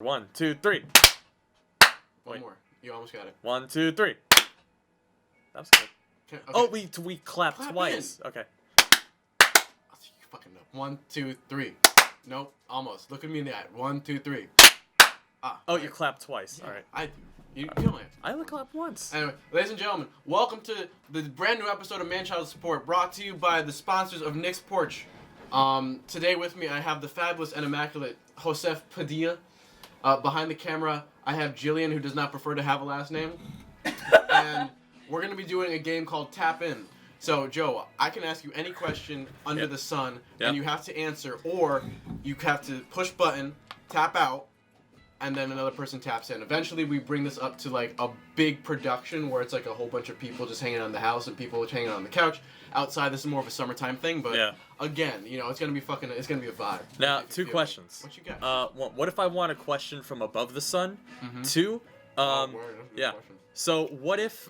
1, 2, 3. One more. You almost got it. 1, 2, 3. That was good. Okay. Oh, we clapped Clap twice. Okay. Oh, you fucking know. 1, 2, 3. Nope. Almost. Look at me in the eye. 1, 2, 3. Ah. Oh, right. you clapped twice. Yeah, All right. I do. You kill it. I only clapped once. Anyway, ladies and gentlemen, welcome to the brand new episode of Manchild Support, brought to you by the sponsors of Nick's Porch. Today with me, I have the fabulous and immaculate Josef Padilla. Behind the camera, I have Jillian, who does not prefer to have a last name. And we're going to be doing a game called Tap In. So, Joe, I can ask you any question under the sun, and you have to answer, or you have to push button, tap out, and then another person taps in. Eventually, we bring this up to like a big production where it's like a whole bunch of people just hanging on the house and people hanging on the couch. Outside, this is more of a summertime thing, but again, you know, it's gonna be it's gonna be a vibe. Now, two questions. What you got? What if I want a question from above the sun? Mm-hmm. Two, Word. yeah. So what if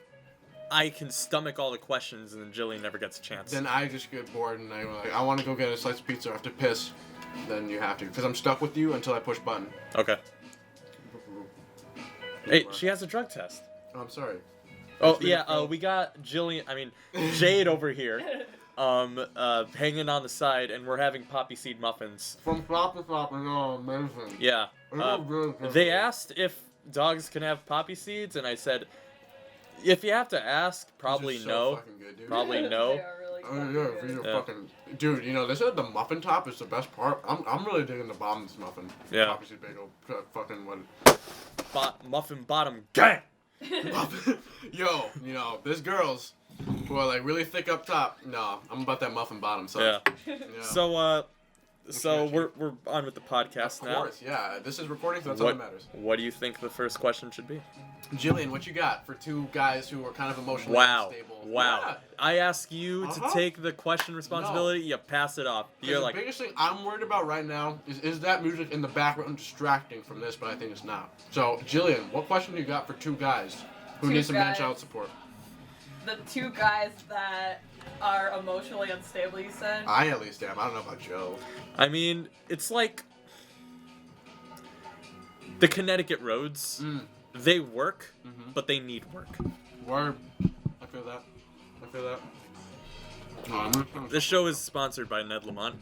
I can stomach all the questions and then Jillian never gets a chance? Then I just get bored and I want to go get a slice of pizza after piss. Then you have to, because I'm stuck with you until I push button. Okay. Hey, she has a drug test. Oh, I'm sorry. Oh yeah, we got Jade over here, hanging on the side, and we're having poppy seed muffins. From flop to flop, oh, amazing. Yeah. They asked if dogs can have poppy seeds, and I said, if you have to ask, probably These are so no. fucking good, dude. Probably no. They are really These are fucking, dude. You know, they said the muffin top is the best part. I'm really digging the bottom of this muffin. Yeah. Poppy seed bagel, fucking what? Muffin bottom gang. Yo, you know, there's girls who are like really thick up top. No, I'm about that muffin bottom. So Yeah. So we're on with the podcast now. Of course, yeah. This is recording, so that's all that matters. What do you think the first question should be? Jillian, what you got for two guys who are kind of emotionally unstable? Wow. Yeah. I ask you to take the question responsibility, you pass it off. You're like, the biggest thing I'm worried about right now is that music in the background distracting from this, but I think it's not. So, Jillian, what question do you got for two guys who need some man-child support? The two guys that are emotionally unstable, you said? I at least am. I don't know about Joe. I mean, it's like the Connecticut roads. They work, but they need work. Word. I feel that. This show is sponsored by Ned Lamont.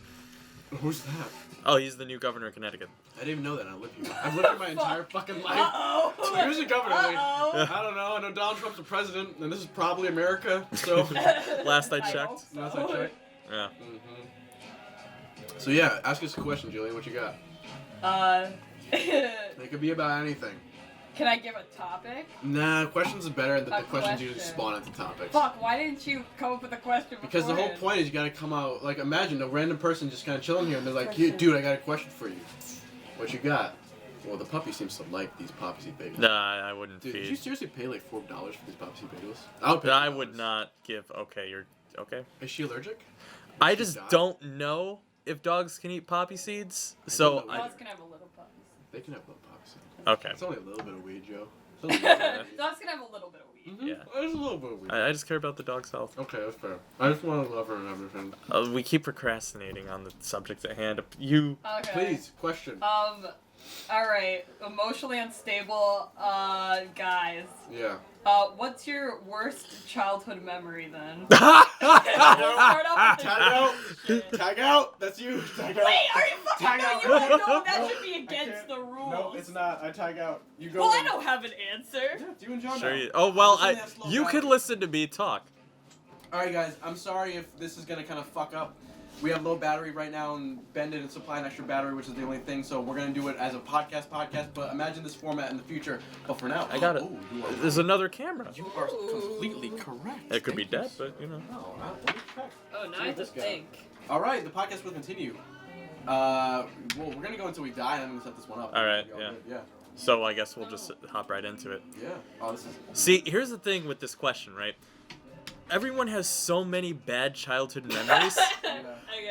Who's that? Oh, he's the new governor of Connecticut. I didn't even know that. I live here. I've lived here my entire fucking life. Uh-oh. Who's the governor? Like, I don't know. I know Donald Trump's the president, and this is probably America. So Last I checked. Last I checked. Yeah. So yeah, ask us a question, Julian. What you got? It could be about anything. Can I give a topic? Nah, questions are better than the questions question. usually spawn into topics. Fuck, why didn't you come up with a question Because the whole point is you gotta come out, like imagine a random person just kind of chilling here and they're like, "Yeah, dude, I got a question for you. What you got?" Well, the puppy seems to like these poppy seed bagels. Nah, I wouldn't Dude, feed. did you seriously pay like $4 for these poppy seed bagels? I would pay I $4. would not give. Okay, you're okay. Is she allergic? I just don't know if dogs can eat poppy seeds. So Dogs can have a little puppies. They can have little poppy seeds. Okay. It's only a little bit of weed, Joe. Dogs can have a little bit of weed. Yeah. There's a little bit of weed. I just care about the dog's health. Okay, that's fair. I just want to love her and everything. We keep procrastinating on the subject at hand. You. Okay. Please, question. Alright. Emotionally unstable, guys. Yeah. What's your worst childhood memory then? Tag Tag out! That's you! Tag out! Wait, are you fucking Tag no, out. you no, that should be against the rules. No, it's not. I tag out. You go. Well, I don't have an answer. Yeah, you and John Sure. now. Oh well, you down. could listen to me talk. Alright guys, I'm sorry if this is gonna kind of fuck up. We have low battery right now, and Ben didn't supply an extra battery, which is the only thing, so we're gonna do it as a podcast, but imagine this format in the future. But for now, I got it. Ooh, There's another camera. You are completely correct. It could be dead, but you know. No, let me check. Oh, now I have to think. Alright, the podcast will continue. Well, we're gonna go until we die, and I'm gonna set this one up. Alright, Yeah. yeah. So I guess we'll just hop right into it. Yeah. Oh, this is. See, here's the thing with this question, right? Everyone has so many bad childhood memories. Okay.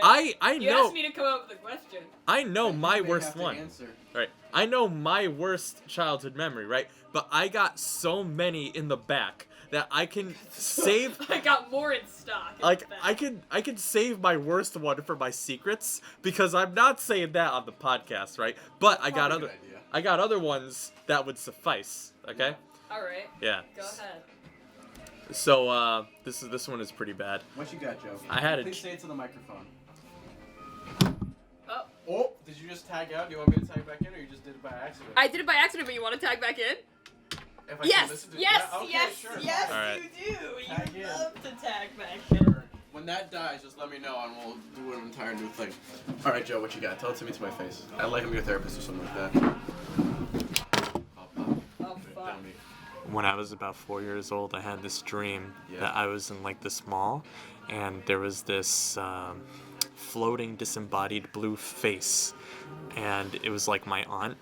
I You know. asked me to come up with a question. I know my They worst have to one. answer. Right. I know my worst childhood memory, right? But I got so many in the back that I can save. I got more in stock. Like I can save my worst one for my secrets because I'm not saying that on the podcast, right? But I got Probably a other good idea. I got other ones that would suffice. Okay. All right. Yeah. Go ahead. So this one is pretty bad. What you got, Joe? I had Please say it to the microphone. Oh. Oh, did you just tag out? Do you want me to tag back in, or you just did it by accident? I did it by accident, but you want to tag back in? If I can Yes. listen to Yes. Yeah, okay, Yes. sure. Yes. All right. You do. Tag You in. love to tag back in. Sure. When that dies, just let me know, and we'll do an entire new thing. All right, Joe, what you got? Tell it to me to my face. I'd like to be a therapist or something like that. Oh fuck. When I was about 4 years old, I had this dream Yeah. that I was in like this mall, and there was this floating disembodied blue face, and it was like my aunt.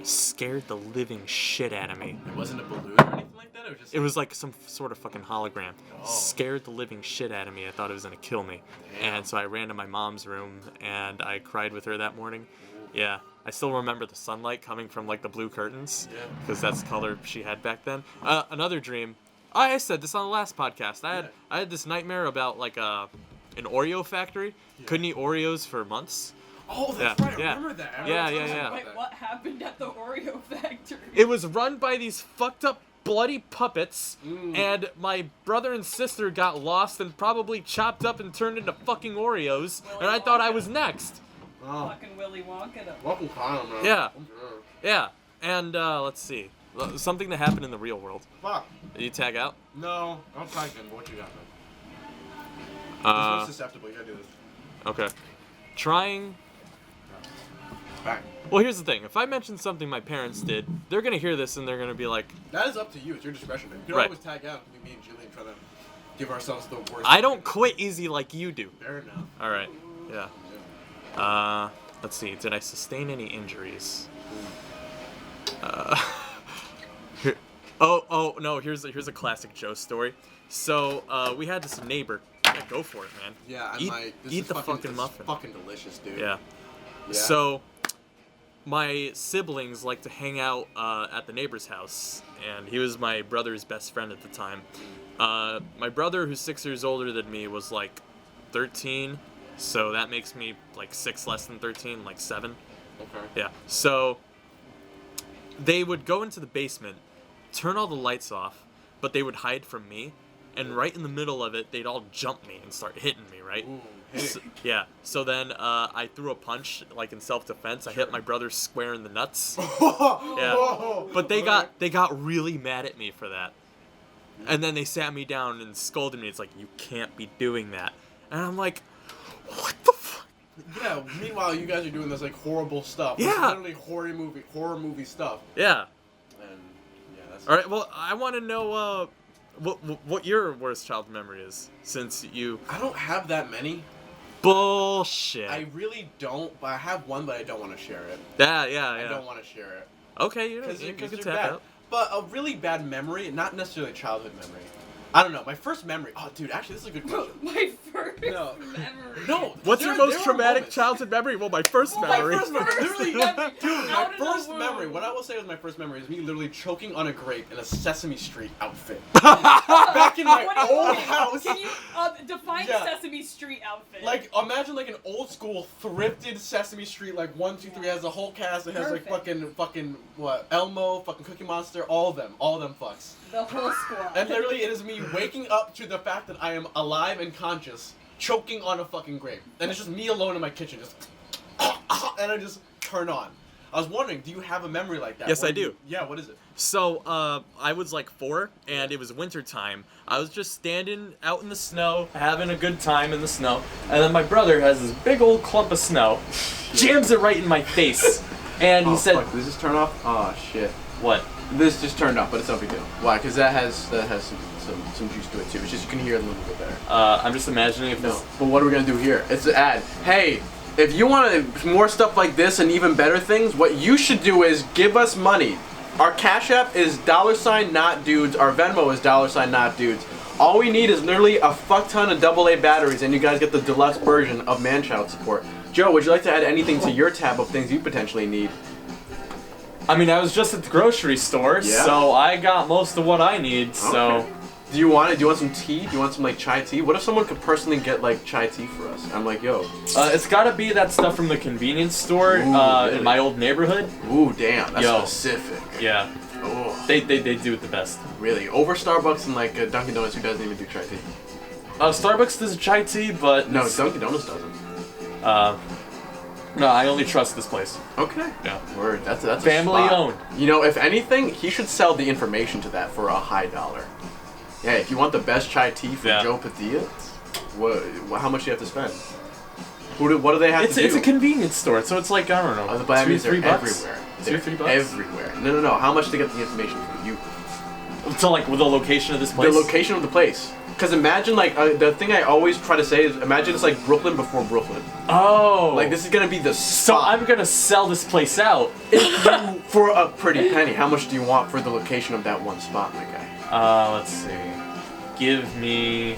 Scared the living shit out of me. It wasn't a balloon or anything like that? It was like some sort of fucking hologram. Oh. Scared the living shit out of me. I thought it was gonna kill me. Damn. And so I ran to my mom's room and I cried with her that morning. Yeah. I still remember the sunlight coming from like the blue curtains. Yeah. Because that's the color she had back then. Another dream. I said this on the last podcast. I had this nightmare about like an Oreo factory. Yeah. Couldn't eat Oreos for months. Oh, that's Yeah, right. yeah. I remember that. I Yeah, remember yeah, talking yeah. about Wait, that. what happened at the Oreo factory? It was run by these fucked up bloody puppets, Mm. and my brother and sister got lost and probably chopped up and turned into fucking Oreos, and I thought I was next. Oh. Fucking Willy Wonka. Welcome, Kyle, man. Yeah. I'm sure. Yeah, and let's see. Something that happened in the real world. Fuck. Did you tag out? No, I'll tag in. What you got, man? This Uh, one's susceptible. You gotta do this. okay. Trying. Bang. Well, here's the thing. If I mention something my parents did, they're gonna hear this and they're gonna be like, That is up to you. It's your discretion, man. You can Right. always tag out. It can be me and Jillian trying to give ourselves the worst. I don't quit easy like you do. Fair enough. All right. Yeah. Let's see. Did I sustain any injuries? Here, oh no. Here's a classic Joe story. So we had this neighbor. Yeah, go for it, man. Yeah, Eat this the is fucking this is muffin. Fucking delicious, dude. Yeah. Yeah. So my siblings like to hang out at the neighbor's house, and he was my brother's best friend at the time. My brother, who's 6 years older than me, was like 13, so that makes me like 6 less than 13, like 7. Okay. Yeah. So they would go into the basement, turn all the lights off, but they would hide from me. And right in the middle of it, they'd all jump me and start hitting me, right? Ooh, hit it. So, yeah. So then I threw a punch, like in self-defense. I hit my brother square in the nuts. Yeah. But they got really mad at me for that. And then they sat me down and scolded me. It's like, you can't be doing that. And I'm like, what the fuck? Yeah. Meanwhile, you guys are doing this like horrible stuff. Yeah. It's literally horror movie stuff. Yeah. And yeah, that's. All right. Well, I want to know what your worst childhood memory is, since you. I don't have that many. Bullshit. I really don't, but I have one, but I don't want to share it. Yeah. I don't want to share it. Okay, you Because can they're tap bad. out. But a really bad memory, not necessarily a childhood memory. I don't know. My first memory. Oh, dude, actually, this is a good question. My first No. memory. No. What's there- your most there are traumatic moments. childhood memory? Well, my first Well, my memory. First memory. Literally, memory. dude, my Out of the first womb. memory. What I will say was my first memory is me literally choking on a grape in a Sesame Street outfit. Back in my What do you old mean? house. Can you define Yeah. Sesame Street outfit? Like, imagine like an old school thrifted Sesame Street, like 1, 2, 3 has a whole cast. It has like Perfect. fucking what Elmo, fucking Cookie Monster, all of them fucks. the whole squad. And literally, it is me waking up to the fact that I am alive and conscious, choking on a fucking grape, and it's just me alone in my kitchen, just and I just turn on. I was wondering, do you have a memory like that? Yes, Where I do. you- Yeah, what is it? So, I was like 4, and it was winter time. I was just standing out in the snow, having a good time in the snow, and then my brother has this big old clump of snow, jams it right in my face, and he said, Did this just turn off? Oh shit. "What?" This just turned off, but it's no big deal. Why? Because that has some juice to it too. It's just you can hear it a little bit better. I'm just imagining if No, this. but what are we gonna do here? It's an ad. Hey, if you want more stuff like this and even better things, what you should do is give us money. Our Cash App is $not dudes. Our Venmo is $not dudes. All we need is literally a fuck ton of AA batteries, and you guys get the deluxe version of Manchild Support. Joe, would you like to add anything to your tab of things you potentially need? I mean, I was just at the grocery store, Yeah? so I got most of what I need. So, Okay. Do you want it? Do you want some tea? Do you want some like chai tea? What if someone could personally get like chai tea for us? I'm like, yo. It's gotta be that stuff from the convenience store Really? in my old neighborhood. Ooh, damn, that's Yo. specific. Yeah. Oh. They do it the best. Really? Over Starbucks and like Dunkin' Donuts, who doesn't even do chai tea? Starbucks does chai tea, but No, Dunkin' Donuts doesn't. No, I only trust this place. Okay. Yeah. Word. That's Family a spot. owned. You know, if anything, he should sell the information to that for a high dollar. Yeah, if you want the best chai tea from Joe Padilla, how much do you have to spend? What do they have to do? It's a convenience store, so it's like, I don't know, but that means they're $2-3 everywhere. $2 or $3 Everywhere. No. How much to get the information from you? So like with the location of this place? The location of the place. Because imagine, like, the thing I always try to say is, imagine it's like Brooklyn before Brooklyn. Oh. Like, this is going to be the So spot. I'm gonna sell this place out. For a pretty penny. How much do you want for the location of that one spot, my guy? Let's see. Give me...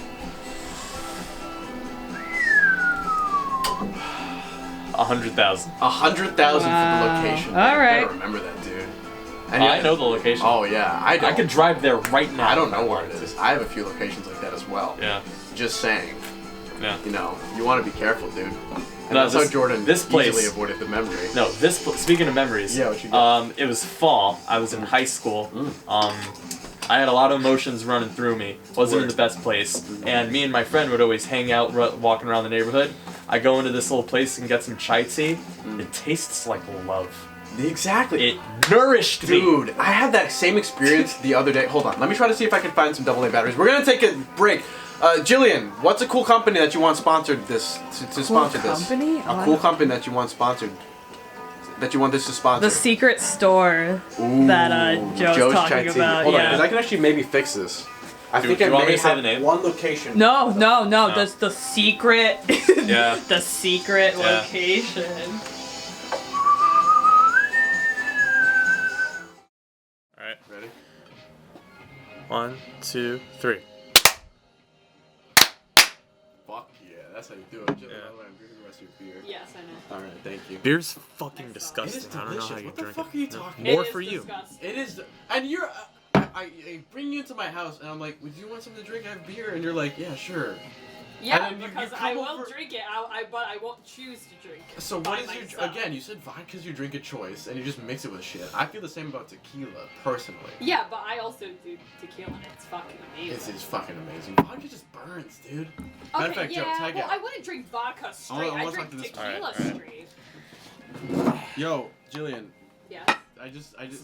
100,000. 100,000 for the Wow. location. All I right. gotta remember that, dude. I know the location. Oh, yeah. I don't. I could drive there right now. I don't know where it is. I have a few locations like that as well. Yeah. Just saying. Yeah. You know, you want to be careful, dude. And No, that's how Jordan this place- easily avoided the memory. No, speaking of memories. Yeah, what you got? It was fall. I was in high school. I had a lot of emotions running through me. Wasn't in the best place. And me and my friend would always hang out walking around the neighborhood. I go into this little place and get some chai tea. It tastes like love. Exactly. It nourished me. Dude, I had that same experience the other day. Hold on, let me try to see if I can find some AA batteries. We're gonna take a break. Jillian, what's a cool company that you want sponsored this to sponsor this? Company? A cool company that you want sponsored. That you want this to sponsor. The secret store that Joe's chai talking tea. about. Hold on, Yeah. because I can actually maybe fix this. I Do think you I want me may to say have the name? one location. No. No. That's the secret. Yeah. The secret Yeah. location. Alright. Ready? 1, 2, 3. Fuck yeah, that's how you do it. Jillian, Yeah. by the way, I'm drinking the rest of your beer. Yes, I know. Alright, thank you. Beer's fucking It disgusting. is I don't know delicious. how you What the drink fuck it. are you No. talking More It is for you. disgusting. It is, and you're, I bring you into my house, and I'm like, would you want something to drink? I have beer, and you're like, yeah, sure. Yeah, And then you because come I will over- drink it. but I won't choose to drink it. So by what is your, myself. again, you said vodka's your drink of choice, and you just mix it with shit. I feel the same about tequila, personally. Yeah, but I also do tequila, and it's fucking It's amazing. fucking amazing. Vodka just burns, dude. Matter of fact, Joe, tag well, out. I wouldn't drink vodka straight. I I wanna drink talk to this- tequila Alright. straight. Yo, Jillian, Yes.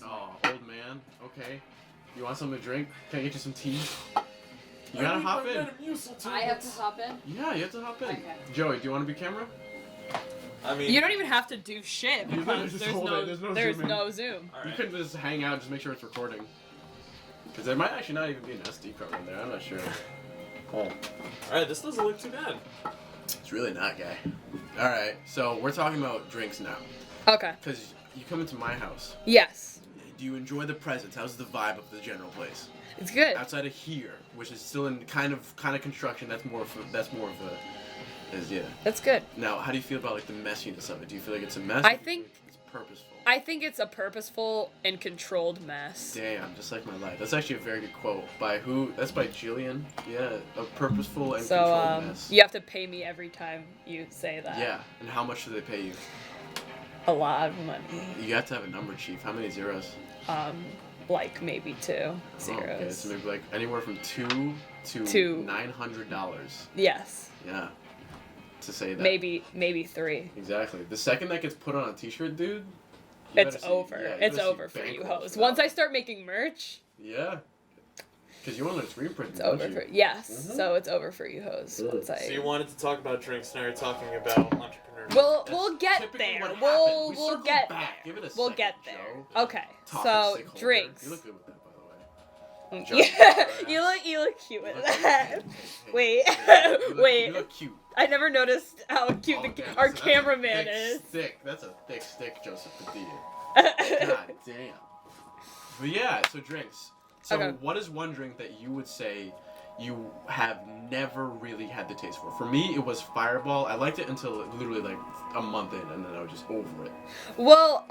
oh, old man, okay. You want something to drink? Can I get you some tea? You gotta hop in. I have to hop in. Yeah, you have to hop in. Okay. Joey, do you want to be camera? I mean, You don't even have to do shit You literally because just there's hold no, it, there's no there's zooming. no zoom. You could just hang out, just make sure it's recording. Because there might actually not even be an SD card in there, I'm not sure. Alright, this doesn't look too bad. It's really not, guy. Alright, so we're talking about drinks now. Okay. Because you come into my house. Yes. Do you enjoy the presence? How's the vibe of the general place? It's good. Outside of here, which is still in kind of construction, that's more of a, yeah. That's good. Now, how do you feel about like the messiness of it? Do you feel like it's a mess? I or do you think- feel like it's purposeful. I think it's a purposeful and controlled mess. Damn, just like my life. That's actually a very good quote. By who? That's by Jillian. Yeah, a purposeful and So controlled mess. you have to pay me every time you say that. Yeah, and how much do they pay you? A lot of money. You have to have a number, Chief. How many zeros? Like maybe 2 zeros. Oh, okay, so maybe like anywhere from $2 to To- $900. Yes. Yeah. To say that. Maybe 3. Exactly. The second that gets put on a T-shirt, dude. you It's better see- over. yeah, you It's better see over for you bankrolls hoes. for Once that I start making merch, Yeah. Because you want to screen print, it's don't over you? for yes. Mhm. So it's over for you hoes. Good. Once I So you wanted to talk about drinks, now you're talking about entrepreneurs. We'll get Typically there. what We'll happened. We we'll circled get back. there. Give it a We'll second, get there. Joe. Okay. Talk So sick holder. drinks. You look good with that, by the way. Joe, Yeah, alright. you look cute with You look that. cute. Wait, You look- wait. You look cute. I never noticed how cute Oh, damn, our that's a cameraman thick is. Stick. That's a thick stick, Joseph Padilla. God damn. But yeah, so drinks. So Okay. what is one drink that you would say you have never really had the taste for? For me, it was Fireball. I liked it until literally like a month in, and then I was just over it. Well,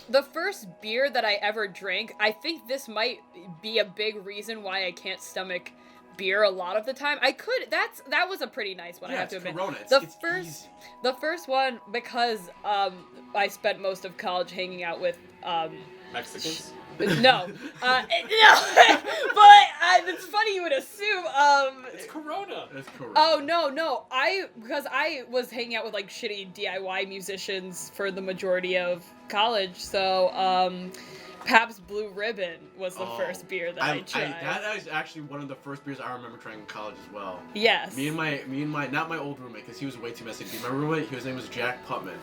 the first beer that I ever drank, I think this might be a big reason why I can't stomach beer a lot of the time. That was a pretty nice one, I have to admit. Corona. It's easy. The first one, because I spent most of college hanging out with Mexicans? no, no, but it's funny you would assume. It's Corona. It's Corona. Oh no, because I was hanging out with like shitty DIY musicians for the majority of college, so Pabst Blue Ribbon was the first beer that I tried. That is actually one of the first beers I remember trying in college as well. Yes. Me and my not my old roommate, because he was way too messy. My roommate, his name was Jack Putman.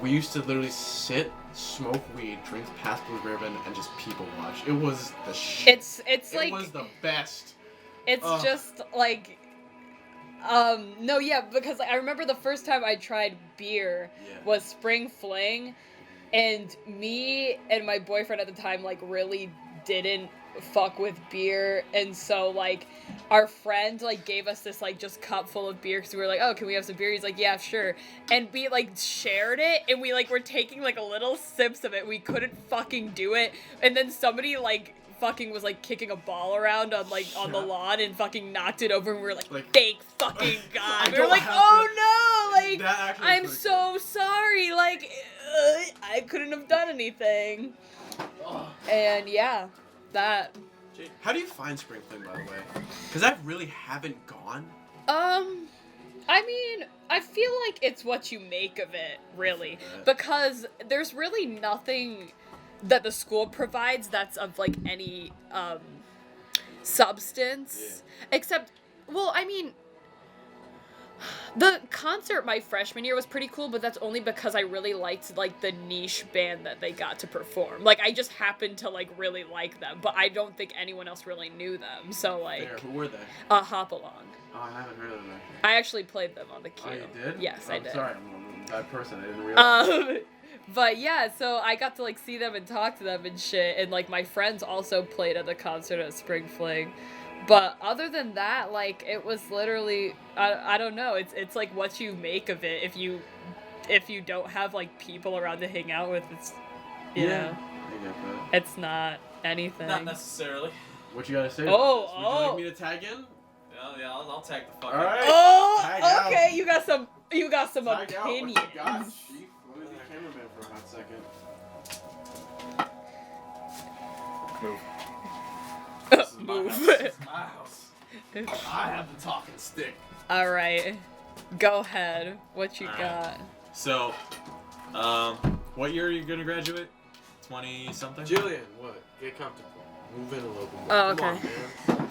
We used to literally sit, smoke weed, drink Pabst Blue Ribbon, and just people watch. It was the shit. It was the best. It's just like, no, yeah, because I remember the first time I tried beer was Spring Fling, and me and my boyfriend at the time like really didn't fuck with beer, and so like our friend like gave us this like just cup full of beer because we were like, oh, can we have some beer? He's like, yeah, sure. And we like shared it, and we like were taking like a little sips of it. We couldn't fucking do it, and then somebody like fucking was like kicking a ball around on like on the lawn and fucking knocked it over, and we were like thank fucking god. We were like, oh no, like I'm so sorry, like I couldn't have done anything. And yeah, that. How do you find Spring Fling, by the way? Because I really haven't gone. I mean, I feel like it's what you make of it, really. Because there's really nothing that the school provides that's of, like, any, substance. Except, well, I mean, the concert my freshman year was pretty cool, but that's only because I really liked, like, the niche band that they got to perform. Like, I just happened to, like, really like them, but I don't think anyone else really knew them, so, like... Who were they? Hop Along. Oh, I haven't heard of them. I actually played them on the Q. Oh, you did? Yes, I did. Sorry, I'm a bad person. I didn't realize. But yeah, so I got to, like, see them and talk to them and shit, and, like, my friends also played at the concert at Spring Fling. But other than that, like, it was literally, I don't know, it's like what you make of it. If you don't have, like, people around to hang out with, it's, you know, I get that. it's not anything. Not necessarily. What you gotta say? Oh, Would you like me to tag in? Yeah, I'll tag the fuck All right. Oh, Tag okay, out. you got some Tag out what opinions. you got, Chief. Let me be the cameraman for a hot second. Move. Move. This is my house. I have the talking stick. All right, go ahead. What you All right. got? So, what year are you gonna graduate? 20-something? Julian, what? Get comfortable. Move in a little bit more. Oh, Come okay. on,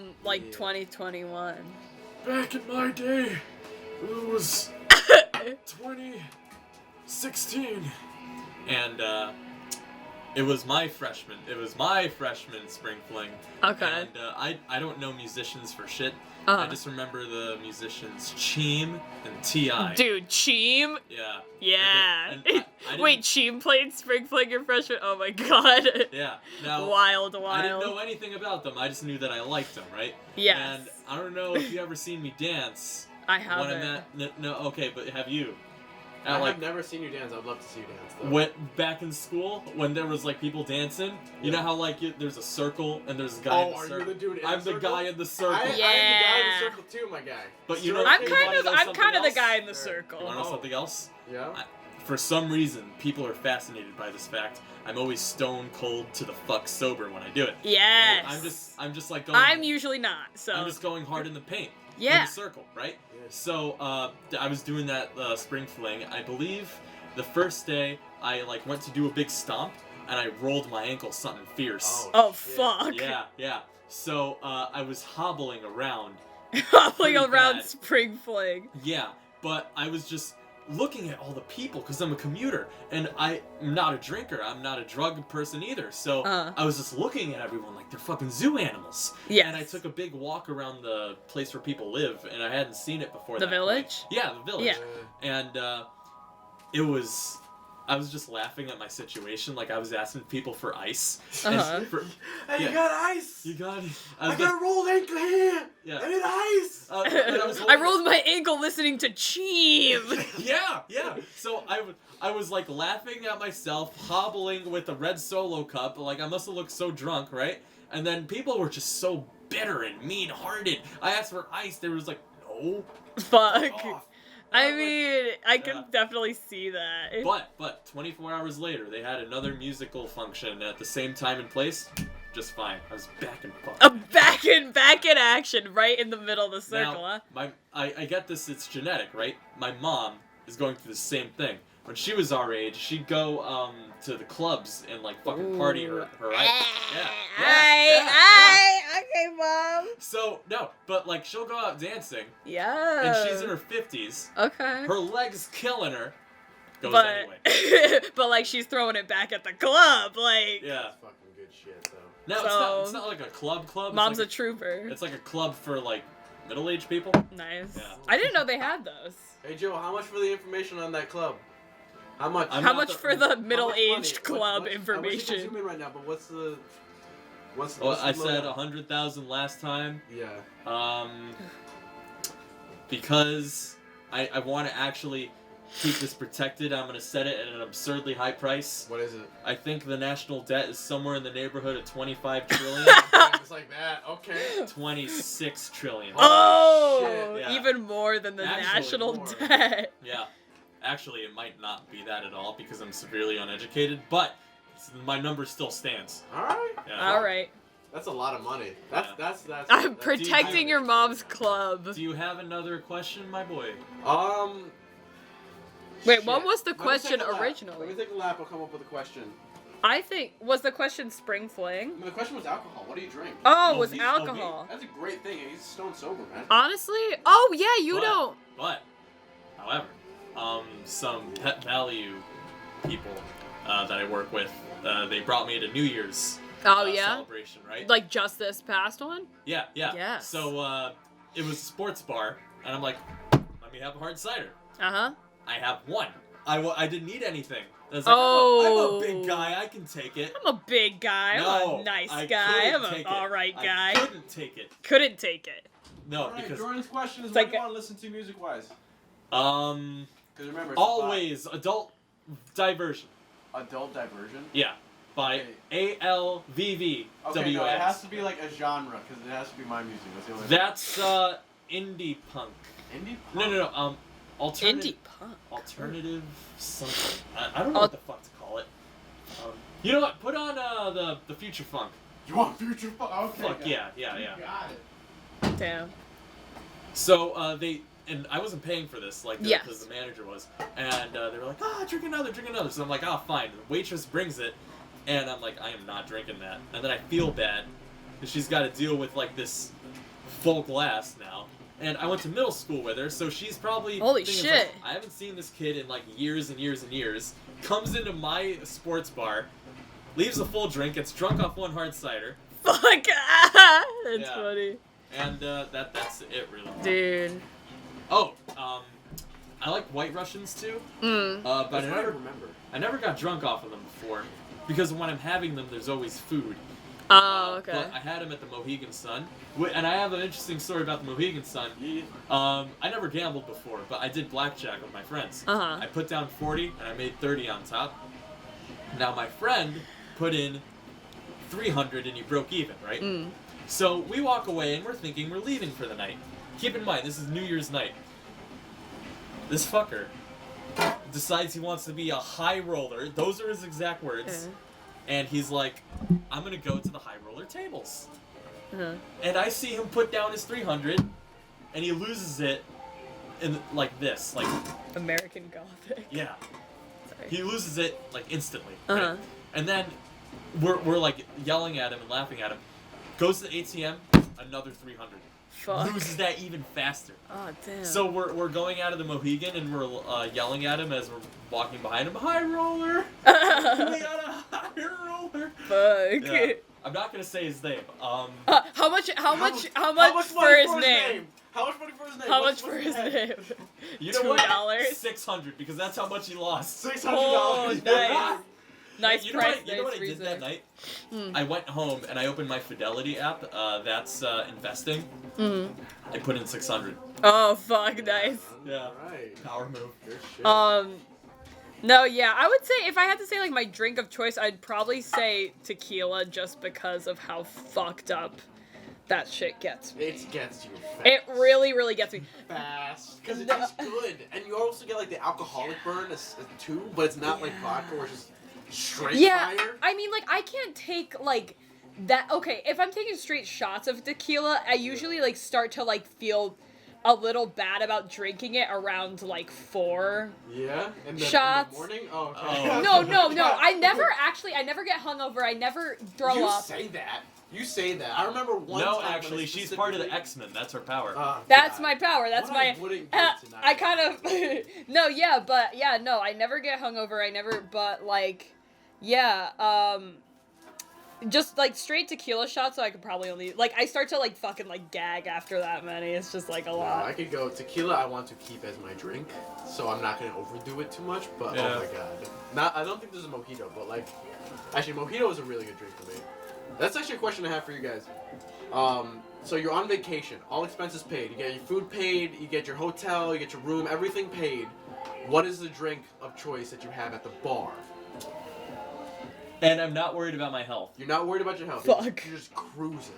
man. Like Yeah. 2021. Back in my day, it was 2016, and it was my freshman Spring Fling. Okay. And I don't know musicians for shit. Uh-huh. I just remember the musicians Cheem and T.I. Dude, Cheem? Yeah. Yeah. And I Wait, didn't- Cheem played Spring Fling your freshman? Oh my god. Yeah. Now, Wild. I didn't know anything about them. I just knew that I liked them, right? Yes. And I don't know if you ever seen me dance. I When haven't. I'm at, no, okay, but have you? I Like, have never seen you dance. I'd love to see you dance, though. went back in school when there was like people dancing. You know how like there's a circle and there's a guy in the are circle. you the dude in I'm the the circle? guy in the circle. I'm the guy in the circle too, my guy. But you know, I'm you kind wanna of know something the else? guy in the Sure. circle. You want to know something else? Yeah. For some reason, people are fascinated by this fact. I'm always stone cold to the fuck sober when I do it. Yes. And I'm just like going. I'm usually not, so. I'm just going hard in the paint. Yeah. In the circle, right? So I was doing that Spring Fling. I believe the first day I like went to do a big stomp and I rolled my ankle something fierce. Oh, shit. fuck. Yeah. So I was hobbling around. Hobbling Pretty around bad. Spring Fling. Yeah, but I was just looking at all the people because I'm a commuter and I'm not a drinker. I'm not a drug person either. So I was just looking at everyone like they're fucking zoo animals. Yes. And I took a big walk around the place where people live and I hadn't seen it before. The that village? point. Yeah, the village. Yeah. And it was I was just laughing at my situation. Like, I was asking people for ice. Uh-huh. Hey, Yeah. you got ice? You got it. I got a rolled ankle here. Yeah. I need ice. And I was I holding- rolled my ankle listening to Cheeve. Yeah. So I was like laughing at myself, hobbling with a red Solo cup. Like, I must have looked so drunk, right? And then people were just so bitter and mean-hearted. I asked for ice. They was like, no. Fuck. Off. I mean, I Yeah. can definitely see that. But 24 hours later, they had another musical function at the same time and place. Just fine. I was back in fucking. Back in action, right in the middle of the circle, Now, huh? I get this. It's genetic, right? My mom is going through the same thing. When she was our age, she'd go to the clubs and like fucking party her Okay, Mom. So no, but like she'll go out dancing Yeah. and she's in her 50s. Okay. Her legs killing her. Goes But anyway. but like she's throwing it back at the club, like Yeah. That's fucking good shit, though. No, So- it's not like a club. Mom's it's a trooper. like it's like a club for like middle-aged people. Nice. Yeah. I didn't know they had those. Hey, Joe, how much for the information on that club? How much? I'm How not much the- for the How much middle-aged money? club What- information? I'm consuming right now, but what's the Well, what's I the said lowdown? 100,000 last time. Yeah. Because I want to actually keep this protected, I'm gonna set it at an absurdly high price. What is it? I think the national debt is somewhere in the neighborhood of 25 trillion. It's like that. Okay. 26 trillion. Oh, shit, yeah. even more than the Actually national more. debt. Yeah. Actually, it might not be that at all because I'm severely uneducated, but my number still stands. All right. Yeah. All right, That's a lot of money. That's Yeah. that's. I'm that's protecting your mom's club. Do you have another question, my boy? Wait, shit. what was the Let me question take a lap. originally? Let me take a lap. I'll come up with a question. I think was the question spring fling. I mean, the question was alcohol. What do you drink? Oh, it Oh, was me- alcohol. That's a great thing. He's stone sober, man. Honestly, oh yeah, you But- don't. But, however, some pet value people that I work with, they brought me to New Year's Oh yeah, celebration, right? like just this past one. Yeah. Yes. So it was a sports bar, and I'm like, let me have a hard cider. Uh huh. I have one. I didn't need anything. I was like, Oh. I'm a big guy. I can take it. I'm a big guy. No, I'm a nice I guy. couldn't I'm take an it. alright I guy. couldn't take it. Couldn't take it. No, All right, because Jordan's question is It's what like do you want to listen to music-wise? um, Because remember, it's always adult diversion. by adult diversion. Yeah, by Okay. ALVV. Okay, no, it has to be like a genre because it has to be my music. That's the only. That's indie punk. Indie. No. Alternative. Indie punk. Alternative something. I don't know Al- what the fuck to call it. You know what? Put on the future funk. You want future funk? Okay. Fuck got it. yeah. You got it. Damn. So they and I wasn't paying for this like Yes. because the manager was, and they were like, drink another. So I'm like, fine. The waitress brings it, and I'm like, I am not drinking that. And then I feel bad because she's got to deal with like this full glass now. And I went to middle school with her, so she's probably Holy thinking, shit. like, I haven't seen this kid in like years and years and years. Comes into my sports bar, leaves a full drink, gets drunk off one hard cider, Fuck. That's Yeah. funny. and that's it really. Dude. Oh, I like White Russians too, Mm. but That's what I remember. I never got drunk off of them before, because when I'm having them, there's always food. Oh, okay. But I had them at the Mohegan Sun, and I have an interesting story about the Mohegan Sun. Yeah. I never gambled before, but I did blackjack with my friends. Uh-huh. I put down 40 and I made 30 on top. Now my friend put in 300 and he broke even, right? Mm. So we walk away and we're thinking we're leaving for the night. Keep in mind, this is New Year's night. This fucker decides he wants to be a high roller. Those are his exact words. And he's like, I'm gonna go to the high roller tables. Uh-huh. And I see him put down his 300 and he loses it in like this. Like, American Gothic. yeah. Sorry. He loses it like instantly. Uh-huh. Right? And then we're like yelling at him and laughing at him. Goes to the ATM, another 300. Fuck. Loses that even faster. Oh, damn. So we're going out of the Mohegan and we're yelling at him as we're walking behind him. High roller! We got a high roller! Fuck. Yeah. I'm not gonna say his name. How much money for his name? How much money for his name? How What's much for the his head? name? You know what? $2. 600 because that's how much he lost. $600. Oh, nice. Nice You know price, what? You know what nice I did that reason. night? Mm. I went home and I opened my Fidelity app. That's investing. Mm. I put in 600. Oh, fuck, nice. Yeah. Alright. Power move. Good shit. No, yeah, I would say if I had to say like my drink of choice, I'd probably say tequila just because of how fucked up that shit gets me. It gets you fast. It really, really gets me. Fast. Because it tastes good. And you also get like the alcoholic burn too, but it's not like vodka where it's just straight Yeah, fire. I mean, like, I can't take like that. Okay, if I'm taking straight shots of tequila, I usually like start to like feel a little bad about drinking it around like 4. Yeah? In Shots. the morning? Oh, okay. Oh. No. I never get hungover. I never throw you up. say that. You say that. I remember one No, time when actually, I she's part of the specifically- X-Men. That's her power. That's God. my power. That's What my. I wouldn't do tonight. I kind of. No, yeah, but yeah, no, I never get hungover. I never, but like, yeah, just like straight tequila shots. So I could probably only like I start to like fucking like gag after that many. It's just like a No, lot. I could go tequila. I want to keep as my drink, so I'm not gonna overdo it too much. But Yeah. oh my god, I don't think there's a mojito, but like, actually, mojito is a really good drink for me. That's actually a question I have for you guys. So you're on vacation, all expenses paid. You get your food paid, you get your hotel, you get your room, everything paid. What is the drink of choice that you have at the bar? And I'm not worried about my health. You're not worried about your health. Fuck. You're just cruising.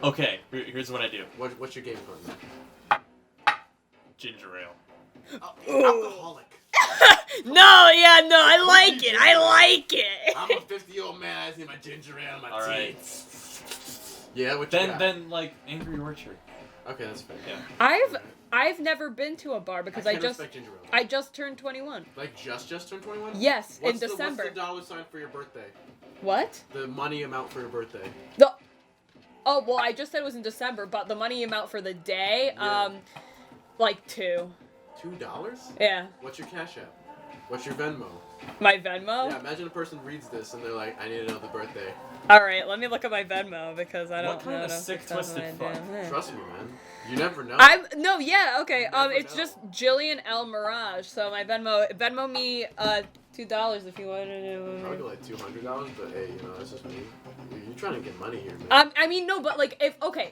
Okay, here's what I do. What's your game plan, Ginger ale. man? Alcoholic. No, yeah, no, I like it. I like it. I'm a 50-year-old man. I just need my ginger ale and my All right. teeth. Yeah, what you got? Then like Angry Orchard. Okay, that's fair. Yeah. I've never been to a bar because I can't just respect ginger ale. I just turned 21. Like just turned 21? Yes, What's in December. What's the dollar sign for your birthday? What? The money amount for your birthday. Oh, well, I just said it was in December, but the money amount for the day, Yeah. like 2. $2? Yeah. What's your Cash App? What's your Venmo? My Venmo? Yeah, imagine a person reads this and they're like, I need to know the birthday. Alright, let me look at my Venmo because I don't What kind know. of a sick, twisted fuck? Trust me, man. You never know. No, yeah, okay. never It's know. just Jillian L. Mirage. So my Venmo me $2 if you want to Probably know. like $200, but hey, you know, that's just me. You're trying to get money here, man. I mean, no, but like,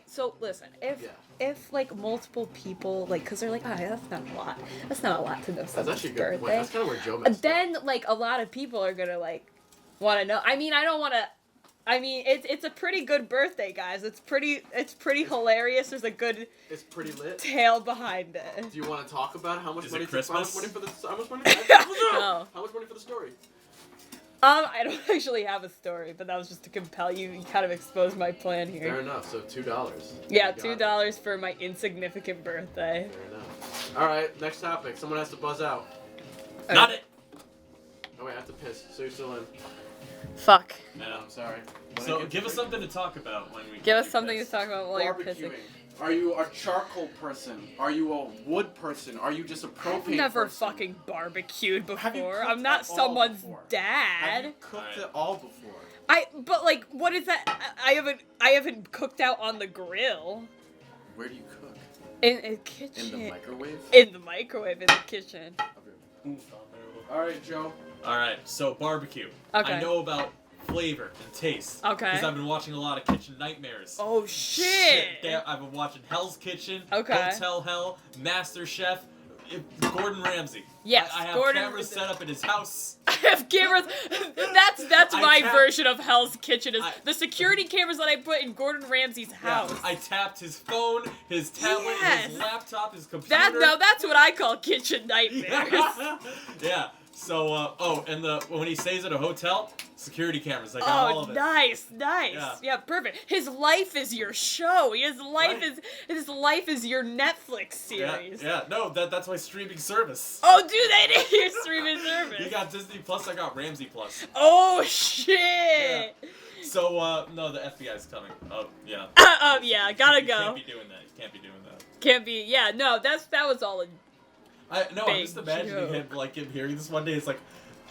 so listen, Yeah. if like multiple people, like, cause they're like, that's not a lot. That's not a lot to know That's someone's actually a good point. birthday. That's kind of where Joe messed up. Then like a lot of people are gonna like want to know. I mean, I don't want to. I mean, it's a pretty good birthday, guys. It's pretty hilarious. There's a good It's pretty lit. tale behind it. Do you want to talk about how much Is money? it Christmas? How much money for the? How much money? No. How much money for the story? I don't actually have a story, but that was just to compel you. You kind of exposed my plan Fair here. enough. So $2. Yeah, You got it. $2 for my insignificant birthday. Fair enough. All right, next topic. Someone has to buzz out. Not it. Oh wait, I have to piss. So you're still in. Fuck. No, I'm sorry. When I So get give to us drink- something to talk about when we. Give us we something piss. to talk about while you're pissing. Barbecuing. Are you a charcoal person? Are you a wood person? Are you just a propane I've never person? fucking barbecued Have you before. cooked I'm not at all someone's before? Have dad. you cooked Alright. it all before? But like, what is that? I haven't cooked out on the grill. Where do you cook? In a kitchen. In the microwave? In the microwave in the kitchen. All right, Joe. All right, so barbecue. Okay. I know about flavor and taste. Okay. Because I've been watching a lot of Kitchen Nightmares. Oh shit! I've been watching Hell's Kitchen, Okay. Hotel Hell, Master Chef, Gordon Ramsay. Yes, I have Gordon- cameras set up in his house. I have cameras. That's I my tapped- version of Hell's Kitchen. Is I- the security cameras that I put in Gordon Ramsay's house. Yeah, I tapped his phone, his tablet, Yes. his laptop, his computer. That's what I call kitchen nightmares. Yeah. So, and when he stays at a hotel, security cameras. I got all Oh, of it. nice. Yeah. Yeah, perfect. His life is your show. His life Right. his life is your Netflix Yeah, series. yeah. No, that's my streaming service. Oh, dude, they did your streaming service. You got Disney Plus, I got Ramsey Plus. Oh shit. So, no, the FBI's coming. Oh, yeah. Yeah, gotta You go. can't be doing that. You can't be doing that. Can't be. Yeah, no, that was all. I'm Big just imagining joke. him hearing this one day. It's like,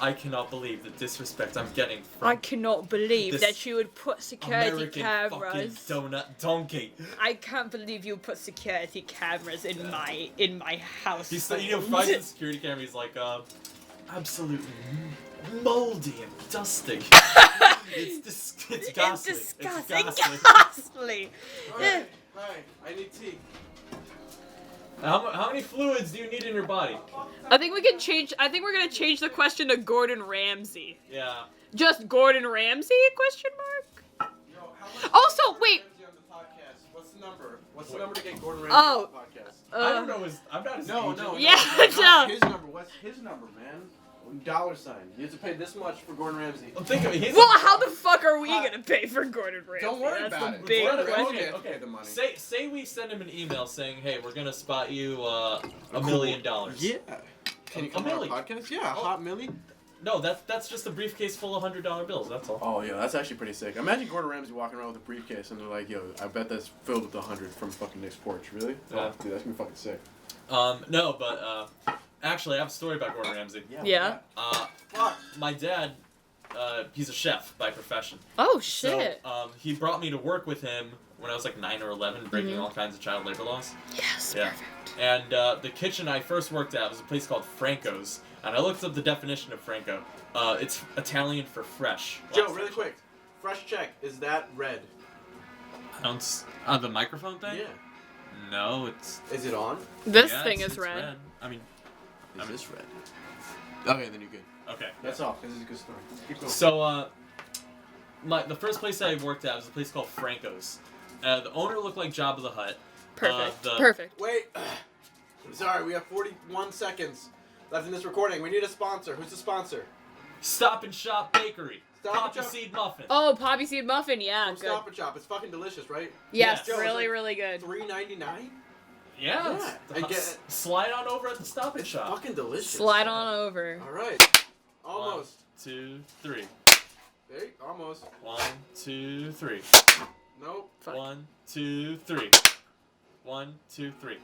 I cannot believe the disrespect I'm getting from I cannot believe this that you would put security American fucking cameras. donut donkey. I can't believe you put security cameras in my house. He's finds the security camera. He's like, absolutely moldy and dusty. It's ghastly. It's disgusting. It's ghastly. Ghastly. Alright, I need tea. How many fluids do you need in your body? I think we're gonna change the question to Gordon Ramsay. Yeah. Just Gordon Ramsay? Question mark. Yo, how much Also, wait. Ramsay on the podcast? What's the number? What's the number to get Gordon Ramsay Oh. on the podcast? I don't know. I'm not his agent. No. Yeah, not no. his number. What's his number, man? $. You have to pay this much for Gordon Ramsay. Well, think of it. He's Well, how the fuck are we gonna pay for Gordon Ramsay? Don't worry That's about the it. big Gordon question. Ramsay has to pay the money. Say we send him an email saying, "Hey, we're gonna spot you $1 million." Yeah. Can you come on our podcast? Yeah, a hot milli. No, that's just a briefcase full of $100 bills. That's all. Oh, yeah, that's actually pretty sick. Imagine Gordon Ramsay walking around with a briefcase and they're like, yo, I bet that's filled with 100 from fucking Nick's porch. Really? Yeah. Oh, dude, that's gonna be fucking sick. No, but actually, I have a story about Gordon Ramsay. Yeah. My dad, he's a chef by profession. Oh shit. So, he brought me to work with him when I was like 9 or 11, breaking all kinds of child labor laws. Yes. Yeah. Perfect. And the kitchen I first worked at was a place called Franco's, and I looked up the definition of Franco. It's Italian for fresh. Joe, really quick. Fresh check. Is that red? The microphone thing? Yeah. No, it's. Is it on? This yeah, thing it's is red. I mean, Is this red? Okay, then you're good. okay. That's all, because it's a good story. Keep going. So, the first place I worked at was a place called Franco's. The owner looked like Jabba the Hutt. Perfect. the- Perfect. Wait. Sorry, we have 41 seconds left in this recording. We need a sponsor. Who's the sponsor? Stop and Shop Bakery. Stop and Poppy Shop- Seed Muffin. Oh, poppy seed muffin. Yeah. From Good. Stop and Shop. It's fucking delicious, right? Yes. Yeah. Really, Joe, really good. $3.99? Yeah. Yeah. it's- And get- slide on over at the Stop and It's Shop. fucking delicious. Slide on over. All right. Almost. 1, 2, 3. Hey, almost. 1, 2, 3. Nope. Fuck. 1, 2, 3. 1, 2, 3.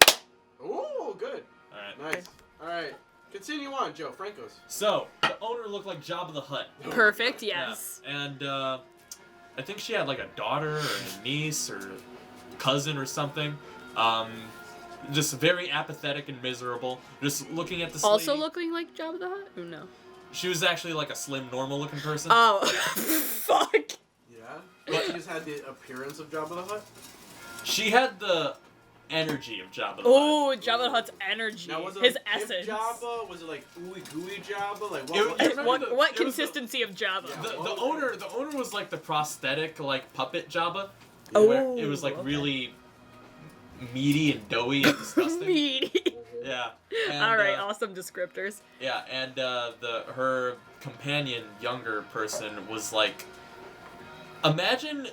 Ooh, good. All right. Nice. All right. Continue on, Joe. Franco's. So the owner looked like Jabba the Hutt. Perfect. Yeah. Yes. And I think she had like a daughter or a niece or a cousin or something. Just very apathetic and miserable. Just looking at this Also lady. looking like Jabba the Hutt? Oh no. She was actually like a slim, normal-looking person. Oh. Fuck. Yeah. But she just had the appearance of Jabba the Hutt. She had the energy of Jabba the Hutt. Oh, Jabba the Hutt's energy. Now, was it His like pimp essence. Jabba? Was it like ooey gooey Jabba? Like It- what? it- remember What the- what it was the- consistency of Jabba? Yeah. The owner was like the prosthetic like puppet Jabba. Oh, where it was like okay. really meaty and doughy and disgusting. Meaty. Yeah. And, All right, awesome descriptors. Yeah, and her companion, younger person, was like, imagine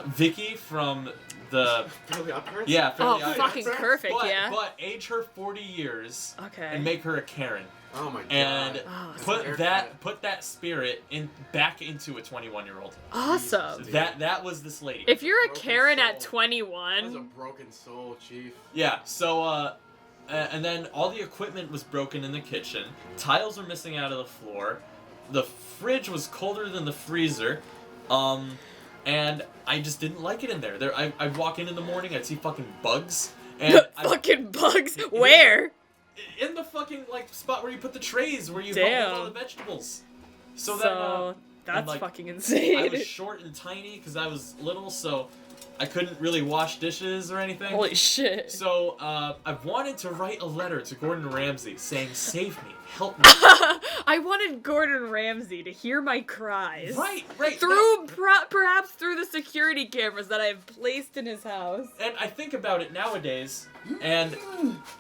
Vicky from the Really Odd Parents? yeah, from Oh, the fucking Parents? perfect, but, yeah. but age her 40 years Okay. and make her a Karen, Oh my god. and Oh, that's put that spirit back into a awesome. 21-year-old. Jesus. That was this lady. If you're a Broken Karen at soul. That's a 21, broken soul, Chief. Yeah, so, and then all the equipment was broken in the kitchen. Tiles were missing out of the floor. The fridge was colder than the freezer. And I just didn't like it in there. I'd walk in the morning, I'd see fucking bugs. And fucking bugs. Where? in the fucking, like, spot where you put the trays, where you Damn. hold all the vegetables. So That's like, fucking I insane. was short and tiny because I was little, so I couldn't really wash dishes or anything. Holy shit. So, I wanted to write a letter to Gordon Ramsay saying, save me, help me. I wanted Gordon Ramsay to hear my cries. Right. Through perhaps through the security cameras that I have placed in his house. And I think about it nowadays, and